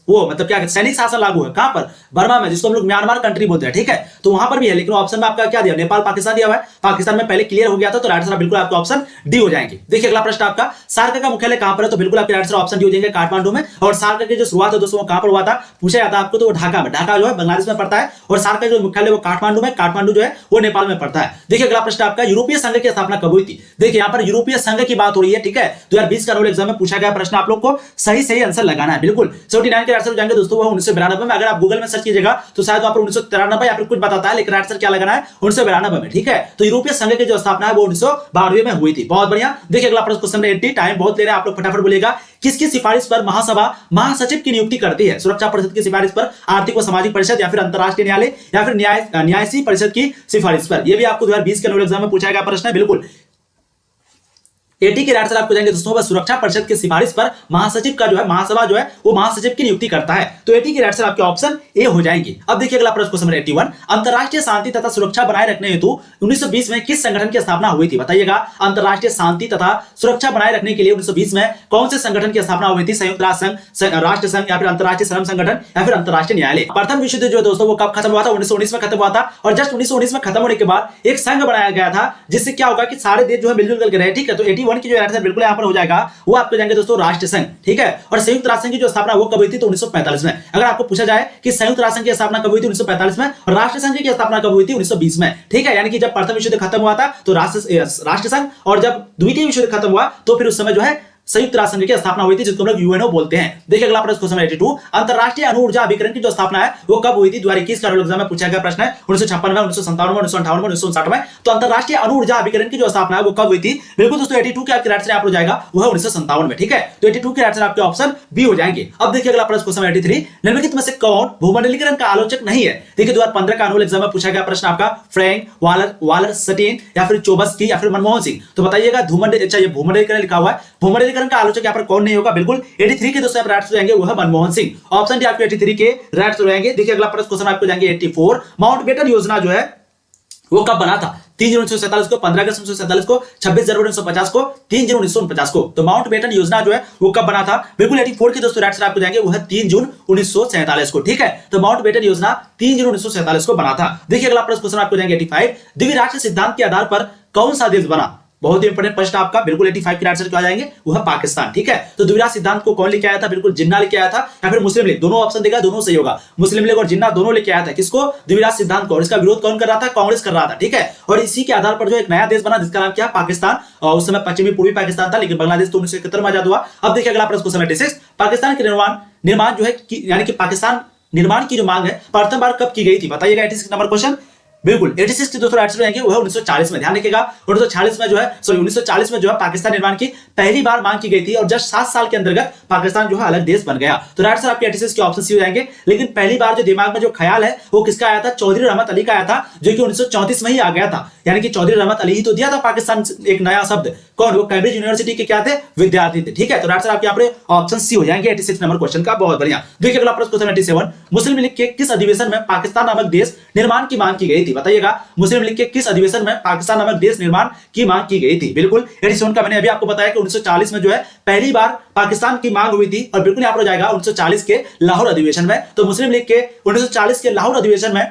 वो मतलब क्या सैनिक शासन लागू है। कहां पर? बर्मा में, जिसको हम लोग म्यांमार कंट्री बोलते हैं। ठीक है, तो वहां पर भी है, लेकिन ऑप्शन में आपका क्या दिया, नेपाल, पाकिस्तान दिया हुआ है। पाकिस्तान में पहले क्लियर हो गया था, तो राइट आंसर बिल्कुल आपका ऑप्शन डी हो जाएंगे। देखिए अगला प्रश्न आपका, सार्क का मुख्यालय कहां पर है? तो बिल्कुल आपके राइट आंसर ऑप्शन डी हो जाएंगे, काठमांडू में। और सार्क की जो शुरुआत है दोस्तों वो कहां पर हुआ था पूछा जाता है आपको, तो वो ढाका में। ढाका जो है बांग्लादेश में पड़ता है और सार्क का जो मुख्यालय वो काठमांडू में, काठमांडू जो है वो नेपाल में पड़ता है। देखिए अगला प्रश्न आपका, यूरोपीय संघ की स्थापना कब हुई थी? देखिए यहाँ पर यूरोपीय संघ की बात हो रही है। ठीक है, 2020 का एनुअल एग्जाम में पूछा गया प्रश्न, आप लोग को सही आंसर लगाना है। बिल्कुल 79 के आंसर हो जाएंगे दोस्तों, वो 1992 में। अगर आप गूगल में सर्च कीजिएगा तो शायद वहां पर 1993 या फिर कुछ बताता है, लेकिन आंसर क्या लगाना है 1992 में। ठीक है, तो यूरोपीय संघ की जो स्थापना है वो 1992 में हुई थी। बहुत बढ़िया। देखिए अगला प्रश्न क्वेश्चन 80, टाइम बहुत ले रहे हैं आप लोग, फटाफट बोलिएगा। किसकी सिफारिश पर महासभा महासचिव की नियुक्ति करती है? सुरक्षा परिषद की सिफारिश पर, आर्थिक व सामाजिक परिषद, या फिर अंतरराष्ट्रीय न्यायालय, या फिर न्यायिक परिषद की सिफारिश पर? यह भी आपको 2020 के एनुअल एग्जाम में पूछा गया प्रश्न है। बिल्कुल 80 के आंसर आपको जाएंगे दोस्तों, सुरक्षा परिषद की सिफारिश पर महासचिव का जो है, महासभा जो है वो महासचिव की नियुक्ति करता है। तो 80 के आंसर आपके ऑप्शन ए हो जाएंगे। अब देखिए अगला प्रश्न क्वेश्चन 81, अंतरराष्ट्रीय शांति तथा सुरक्षा बनाए रखने हेतु 1920 में किस संगठन की स्थापना हुई थी? बताइएगा, अंतरराष्ट्रीय शांति तथा सुरक्षा बनाए रखने के लिए 1920 में कौन से संगठन की स्थापना हुई थी? संयुक्त राष्ट्र संघ, या फिर अंतरराष्ट्रीय श्रम संगठन, या फिर अंतरराष्ट्रीय न्यायालय? प्रथम विश्व युद्ध जो दोस्तों वो कब खत्म हुआ था? 1919 में खत्म हुआ था। और जस्ट 1919 में खत्म होने के बाद एक संघ बनाया गया था, जिससे क्या होगा कि सारे देश जो है मिलजुल करके रहे। ठीक है, तो 81 की जो आंसर बिल्कुल यहाँ पर हो जाएगा वो आपको जाएंगे दोस्तों राष्ट्र संघ। ठीक है, और संयुक्त राष्ट्र संघ की जो स्थापना वो कब हुई थी? तो 1945 में। अगर आपको पूछा जाए कि संयुक्त राष्ट्र संघ की स्थापना कब हुई थी? 1945 में। और राष्ट्र संघ की स्थापना कब हुई थी? 1920 में। ठीक है, यानी कि जब प्रथम विश्व युद्ध खत्म हुआ था तो राष्ट्र संघ, और जब द्वितीय विश्व युद्ध खत्म हुआ तो फिर उस समय जो है संयुक्त राष्ट्र संघ की स्थापना हुई थी, जिसको हम लोग यूएनओ बोलते हैं। देखिए अगला प्रश्न क्वेश्चन 82, अंतरराष्ट्रीय अणु ऊर्जा अभिकरण की जो स्थापना है वो कब हुई थी? 2021 का एग्जाम में पूछा गया प्रश्न है। 1956 में, 1957 में, 1958 में, 1959 में। तो अंतरराष्ट्रीय अणु ऊर्जा अभिकरण की जो स्थापना है वो कब हुई थी? बिल्कुल दोस्तों 82 के आपके राइट आंसर हो जाएगा वो है 1957 में। ठीक है, तो 82 के राइट आंसर आपके ऑप्शन बी हो जाएंगे। अब देखिए अगला प्रश्न क्वेश्चन 83, निम्नलिखित में से कौन भूमंडलीकरण का आलोचक नहीं है? देखिए 2015 का एनुअल एग्जाम में पूछा गया प्रश्न आपका, फ्रैंक वालर सटीन या फिर चोबस्की या फिर मनमोहन सिंह। तो बताइएगा भूमंडलीकरण लिखा हुआ है, भूमंडलीकरण का आलोचक यहाँ पर कौन नहीं होगा? बिल्कुल 83 के दोस्तों राइट हो जाएंगे वो है मनमोहन सिंह। ऑप्शन डी आपके 83 के राइट हो जाएंगे। देखिए अगला प्रश्न क्वेश्चन आपको जाएंगे 84, माउंटबेटन योजना जो है वो कब बना था? 3 जून 1947 को, 15 अगस्त 1947 को, 26 जनवरी 1950 को, 3 जून 1949 को। तो माउंटबेटन योजना जो है वो कब बना था? बिल्कुल 84 के दोस्तों राइट आपको जाएंगे वो है 3 जून 1947 को। ठीक है, तो माउंटबेटन योजना 3 जून 1947 को बना था। देखिए अगला प्रश्न क्वेश्चन आपको जाएंगे 85, द्विराष्ट्र सिद्धांत के आधार पर कौन सा देश बना? बहुत ही इंपोर्टेंट प्रश्न आपका, बिल्कुल 85 के आंसर क्या जाएंगे वो है पाकिस्तान। ठीक है, तो द्विराष्ट्र सिद्धांत को कौन लेके आया था? बिल्कुल जिन्ना लेके आया था या फिर मुस्लिम लीग, दोनों ऑप्शन देगा, दोनों सही होगा। मुस्लिम लीग और जिन्ना दोनों लेके आया था किसको? द्विराष्ट्र सिद्धांत को। और इसका विरोध कौन कर रहा था? कांग्रेस कर रहा था। ठीक है, और इसी के आधार पर जो एक नया देश बना जिसका नाम क्या? पाकिस्तान। और उस समय पश्चिमी पूर्वी पाकिस्तान था, लेकिन बांग्लादेश तो 1971 में आजाद हुआ। अब देखिए अगला प्रश्न क्वेश्चन 86, पाकिस्तान के निर्माण जो है यानी कि पाकिस्तान निर्माण की जो मांग है प्रथम बार कब की गई थी? बताइएगा 86 नंबर क्वेश्चन। बिल्कुल 86 के दोस्तों आंसर आएंगे वो है 1940 में। ध्यान रखिएगा 1940 में जो है पाकिस्तान निर्माण की पहली बार मांग की गई थी और जस्ट 7 साल के अंतर्गत पाकिस्तान जो है अलग देश बन गया। तो राइट सर आपके 86 के ऑप्शन सी हो जाएंगे। लेकिन पहली बार जो दिमाग में जो ख्याल है वो किसका आया था? चौधरी रहमत अली का आया था, जो कि 1934 में ही आ गया था। यानी कि चौधरी रहमत अली ही तो दिया था पाकिस्तान एक नया शब्द। कौन? वो कैम्ब्रिज यूनिवर्सिटी के क्या थे? विद्यार्थी थे। ठीक है, तो राइट सर आपके यहाँ पे ऑप्शन सी हो जाएंगे 86 नंबर क्वेश्चन का। बहुत बढ़िया। देखिए अगला प्रश्न क्वेश्चन 87, मुस्लिम लीग के किस अधिवेशन में पाकिस्तान नामक देश निर्माण की मांग की गई थी? बताइएगा मुस्लिम लीग के किस अधिवेशन में पाकिस्तान नामक देश निर्माण की मांग की गई थी? बिल्कुल 87 का मैंने अभी आपको बताया कि 1940 में जो है पहली बार पाकिस्तान की मांग हुई थी। और बिल्कुल यहाँ पर हो जाएगा 1940 के लाहौर अधिवेशन में। तो मुस्लिम लीग के 1940 के लाहौर अधिवेशन में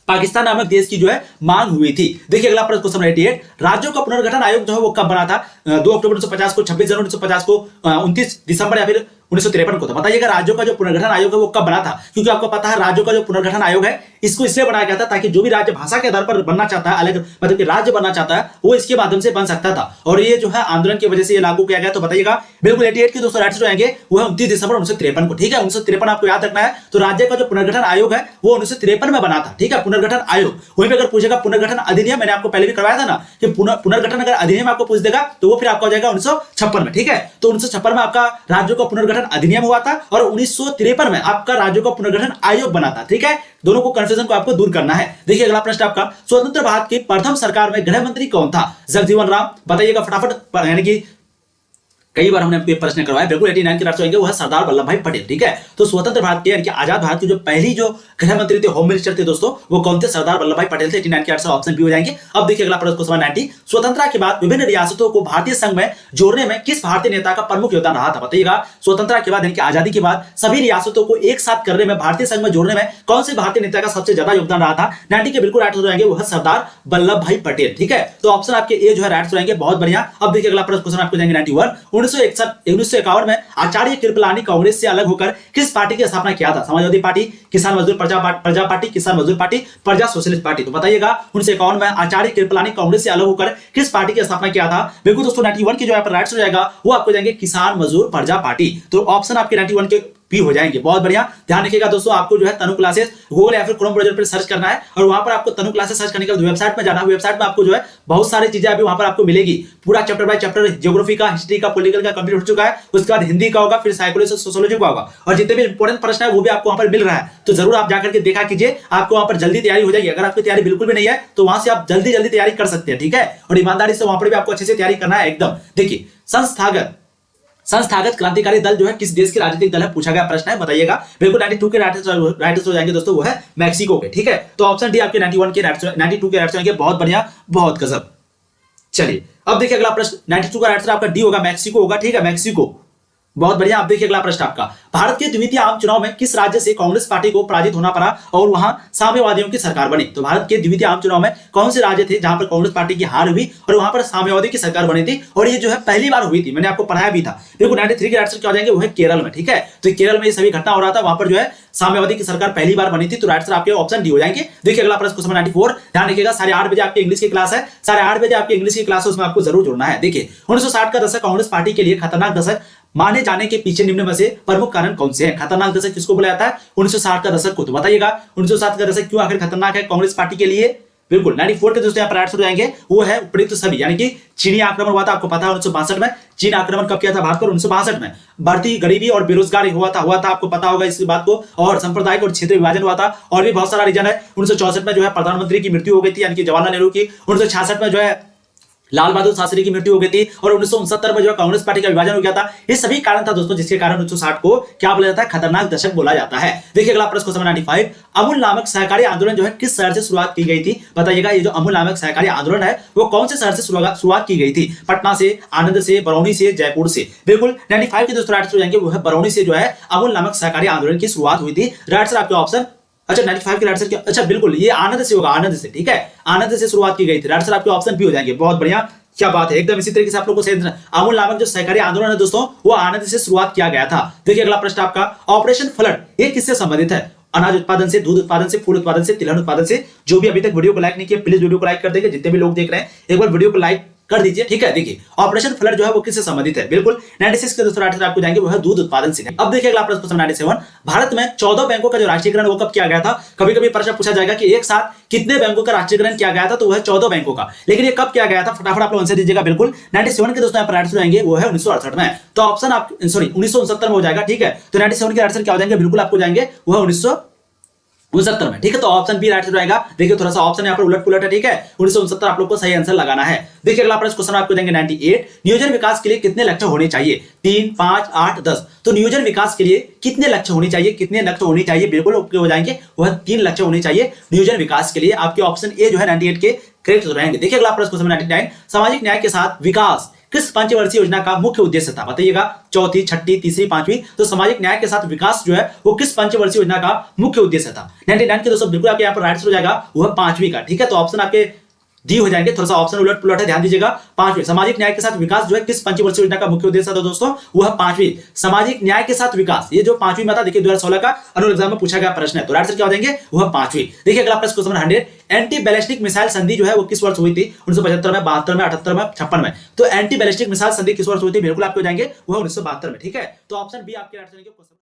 पाकिस्तान नामक देश की जो है मांग हुई थी। देखिए अगला प्रश्न क्वेश्चन 88, राज्यों का पुनर्गठन आयोग जो है वो कब बना था? 2 अक्टूबर 1950 को, 26 जनवरी 1950 को, 29 दिसंबर या फिर 1953 को। तो बताइएगा राज्यों का जो पुनर्गठन आयोग है वो कब बना था? क्योंकि आपको पता है राज्यों का जो पुनर्गठन आयोग है इसको इसलिए बनाया गया था ताकि जो भी राज्य भाषा के आधार पर बनना चाहता है, अलग मतलब कि राज्य बनना चाहता है, वो इसके माध्यम से बन सकता था। और ये जो है आंदोलन की वजह से ये लागू किया गया। तो बताइएगा बिल्कुल 88 के दोस्तों राइट आएंगे वो है 29 दिसंबर 1953 को। ठीक है, 1953 आपको याद रखना है। तो राज्य का जो पुनर्गठन आयोग है वो 1953 में बना था। ठीक है, पुनर्गठन आयोग। वहीं पे अगर पूछेगा पुनर्गठन अधिनियम, मैंने आपको पहले भी करवाया था ना कि पुनर्गठन अगर अधिनियम आपको पूछ देगा तो वो फिर आपका हो जाएगा 1956 में। ठीक है, तो 1956 में आपका राज्यों का पुनर्गठन अधिनियम हुआ था और 1953 में आपका राज्यों का पुनर्गठन आयोग बना था। ठीक है, दोनों को कंफ्यूजन को आपको दूर करना है। देखिए अगला प्रश्न आपका, स्वतंत्र भारत की प्रथम सरकार में गृह मंत्री कौन था? जगजीवन राम। बताइएगा फटाफट, यानी कि कई बार हमने आपको प्रश्न करवाया। बिल्कुल 89 के राष्ट्र होंगे वो है सरदार वल्लभ भाई पटेल। ठीक है, तो स्वतंत्र भारत के यानी कि आजाद भारत के जो पहली जो गृह मंत्री थे, होम मिनिस्टर थे दोस्तों, वो कौन थे? सरदार वल्लभ भाई पटेल थे। 89 के आंसर ऑप्शन बी हो जाएंगे। अब देखिए अगला प्रश्न क्वेश्चन 90, स्वतंत्रता के बाद विभिन्न रियासतों को भारतीय संघ में जोड़ने में किस भारतीय नेता का प्रमुख योगदान रहा था? बताइएगा स्वतंत्रता के बाद यानी कि आजादी के बाद सभी रियासतों को एक साथ करने में, भारतीय संघ में जोड़ने में कौन से भारतीय नेता का सबसे ज्यादा योगदान रहा था? 90 के बिल्कुल राइट हो जाएंगे वो है सरदार वल्लभ भाई पटेल। ठीक है, तो ऑप्शन आपके ए जो है राइट हो जाएंगे। बहुत बढ़िया। अब देखिए अगला प्रश्न क्वेश्चन आपको जाएंगे 91, 1951 में आचार्य कृपलानी कांग्रेस से अलग होकर किस पार्टी की स्थापना किया था? समाजवादी पार्टी, किसान मजदूर प्रजा पार्टी, किसान मजदूर पार्टी, प्रजा सोशलिस्ट पार्टी। तो बताइएगा 1951 में आचार्य कृपलानी कांग्रेस से अलग होकर किस पार्टी की स्थापना किया था? बिल्कुल दोस्तों 91 की जो यहाँ पर राइट हो जाएगा वो आपको जाएंगे किसान मजदूर प्रजा पार्टी। तो ऑप्शन आपके 91 के भी हो जाएंगे। बहुत बढ़िया। ध्यान रखिएगा दोस्तों, आपको जो है तनु क्लासेस गूगल या फिर क्रोम ब्राउज़र पर सर्च करना है और वहां पर आपको तनु क्लासेस सर्च करने के बाद वेबसाइट में जाना है। वेबसाइट में आपको जो है बहुत सारी चीजें अभी वहां पर आपको मिलेगी। पूरा चैप्टर बाय चैप्टर ज्योग्राफी का, हिस्ट्री का, पॉलिटिकल का कंप्लीट हो चुका है। उसके बाद हिंदी का होगा, फिर साइकोलॉजी, सोशियोलॉजी का होगा और जितने भी इंपॉर्टेंट प्रश्न है वो भी आपको वहां पर मिल रहा है। तो जरूर आप जाकर के देखा कीजिए, आपको वहां पर जल्दी तैयारी हो जाएगी। अगर आपकी तैयारी बिल्कुल भी नहीं है तो वहां से आप जल्दी तैयारी कर सकते हैं। ठीक है, और ईमानदारी से वहां पर भी आपको अच्छे से तैयारी करना है एकदम। देखिए संस्थागत क्रांतिकारी दल जो है किस देश के राजनीतिक दल है? पूछा गया प्रश्न है, बताइएगा। बिल्कुल 92 के राइट हो जाएंगे दोस्तों वो है मैक्सिको के। ठीक है, तो ऑप्शन डी आपके 91 के राइट, 92 के राइट होंगे। बहुत बढ़िया, बहुत गजब। चलिए अब देखिए अगला प्रश्न 92 का राइट आपका डी होगा, मैक्सिको होगा। ठीक है, मैक्सिको। बहुत बढ़िया। आप देखिए अगला प्रश्न आपका, भारत के द्वितीय आम चुनाव में किस राज्य से कांग्रेस पार्टी को पराजित होना पड़ा और वहां साम्यवादियों की सरकार बनी? तो भारत के द्वितीय आम चुनाव में कौन से राज्य थे जहां पर कांग्रेस पार्टी की हार हुई और वहां पर साम्यवादी की सरकार बनी थी, और ये जो है पहली बार हुई थी, मैंने आपको पढ़ाया भी था। देखो 93 के आंसर क्या हो जाएंगे, वो है केरल में। ठीक है, तो केरल में ये सभी घटना हो रहा था, वहां पर जो है साम्यवादी की सरकार पहली बार बनी थी। तो राइट आंसर आपके ऑप्शन डी हो जाएंगे। देखिए अगला प्रश्न क्वेश्चन 94, ध्यान रखिएगा 8:30 बजे आपकी इंग्लिश की क्लास है, 8:30 बजे आपकी इंग्लिश की क्लास है, उसमें आपको जरूर जुड़ना है। देखिए 1960 का दशक कांग्रेस पार्टी के लिए खतरनाक दशक माने जाने के पीछे निम्न में से प्रमुख कारण कौन से हैं? खतरनाक दशक किसको बोला जाता है? 1960 का दशक को। तो बताइएगा 1960 का दशक क्यों आखिर खतरनाक है कांग्रेस पार्टी के लिए? बिल्कुल 94 के दोस्तों यहाँ पर आंसर हो जाएंगे, वो है उपयुक्त सभी, यानी कि चीनी आक्रमण हुआ था, आपको पता है 1962 में। चीन आक्रमण कब किया था भारत पर? 1962 में। बढ़ती गरीबी और बेरोजगारी हुआ था, आपको पता होगा इस बात को, और सांप्रदायिक और क्षेत्रीय विभाजन हुआ था, और भी बहुत सारा रीजन है। 1964 में जो है प्रधानमंत्री की मृत्यु हो गई थी, यानी कि जवाहरलाल नेहरू की। 1966 में जो है लाल बहादुर शास्त्री की मृत्यु हो गई थी, और 1969 में जो कांग्रेस पार्टी का विभाजन हो गया था। ये सभी कारण था दोस्तों, जिसके कारण 1960 को क्या बोला जाता है? खतरनाक दशक बोला जाता है। देखिए अगला प्रश्न क्वेश्चन 95, अमूल नामक सहकारी आंदोलन जो है किस शहर से शुरुआत की गई थी? बताइएगा ये जो अमूल नामक सहकारी आंदोलन है वो कौन से शहर से शुरुआत की गई थी? पटना से, आनंद से, बरौनी से, जयपुर से? बिल्कुल 95 के दोस्तों राइट हो जाएंगे, वो है बरौनी से जो है अमूल नामक सहकारी आंदोलन की शुरुआत हुई थी। राइट आंसर आपके ऑप्शन, अच्छा 95 के राइट आंसर क्या? अच्छा बिल्कुल ये आनंद से होगा, आनंद से। ठीक है, आनंद से शुरुआत की गई थी। राइट आंसर आपके ऑप्शन भी हो जाएंगे। बहुत बढ़िया, क्या बात है, एकदम इसी तरीके से आप लोगों को सही। अमूल नामक जो सहकारी आंदोलन है दोस्तों वो आनंद से शुरुआत किया गया था। देखिए अगला प्रश्न आपका, ऑपरेशन फ्लड ये किससे संबंधित है? अनाज उत्पादन से, दूध उत्पादन से, फूल उत्पादन से, तिलहन उत्पादन से? जो भी अभी तक वीडियो को लाइक नहीं किया प्लीज वीडियो को लाइक कर देंगे। जितने भी लोग देख रहे हैं एक बार वीडियो को लाइक कर दीजिए। ठीक है, देखिए ऑपरेशन फ्लड जो है वो किससे संबंधित है? बिल्कुल 96 के दोस्तों आंसर आपको जाएंगे, वो है दूध उत्पादन से। अब देखिए अगला प्रश्न 97, भारत में 14 बैंकों का जो राष्ट्रीयकरण वो कब किया गया था? कभी कभी प्रश्न पूछा जाएगा कि एक साथ कितने बैंकों का राष्ट्रीयकरण किया गया था, तो वो है 14 बैंकों का, लेकिन ये कब किया गया था? फटाफट आप लोग आंसर दीजिएगा। बिल्कुल 97 के दोस्तों आंसर जाएंगे, वो है 1968 में। तो ऑप्शन आप सॉरी 1969 में हो जाएगा। ठीक है, तो 97 के आंसर क्या हो जाएंगे? बिल्कुल आपको जाएंगे, वो है 1969 में। ठीक है, तो ऑप्शन बी राइट हो जाएगा। देखिए थोड़ा सा ऑप्शन यहाँ पर उलट पुलट है। ठीक है, 1969 आप लोग को सही आंसर लगाना है। देखिए अगला प्रश्न क्वेश्चन आपको देंगे 98, नियोजन विकास के लिए कितने लक्ष्य होने चाहिए? 3, 5, 8, 10? तो नियोजन विकास के लिए कितने लक्ष्य होने चाहिए? कितने लक्ष्य होने चाहिए? बिल्कुल हो जाएंगे, वह 3 लक्ष्य होने चाहिए नियोजन विकास के लिए। आपके ऑप्शन ए जो है 98 के करेक्ट रहेंगे। देखिए अगला प्रश्न क्वेश्चन 99, सामाजिक न्याय के साथ विकास किस पंचवर्षीय योजना का मुख्य उद्देश्य था? बताइएगा, चौथी, छठी, तीसरी, पांचवी? तो सामाजिक न्याय के साथ विकास जो है वो किस पंचवर्षीय योजना का मुख्य उद्देश्य था? 99 के दोस्तों बिल्कुल आपके यहाँ पर राइट हो जाएगा, वो है पांचवी का। ठीक है, तो ऑप्शन आपके डी हो जाएंगे। थोड़ा सा ऑप्शन उलट पुलट है, ध्यान दीजिएगा। पांचवी, सामाजिक न्याय के साथ विकास जो है किस पंचवर्षीय योजना का मुख्य उद्देश्य था दोस्तों? वो है पांचवी, सामाजिक न्याय के साथ विकास। ये जो पांचवी में था, देखिए 2016 का अनुल एग्जाम में पूछा गया प्रश्न है, तो राइट आंसर क्या हो जाएंगे? वो है पांचवी। देखिए अगला प्रश्न क्वेश्चन 100, एंटी बैलिस्टिक मिसाइल संधि जो है वो किस वर्ष हुई थी? 1975 में, 72 में, 78 में, 56 में? तो एंटी बैलिस्टिक मिसाइल संधि किस वर्ष हुई थी? बिल्कुल आपको जाएंगे, वो है 1972 में। ठीक है, तो ऑप्शन बी आपके राइट आंसर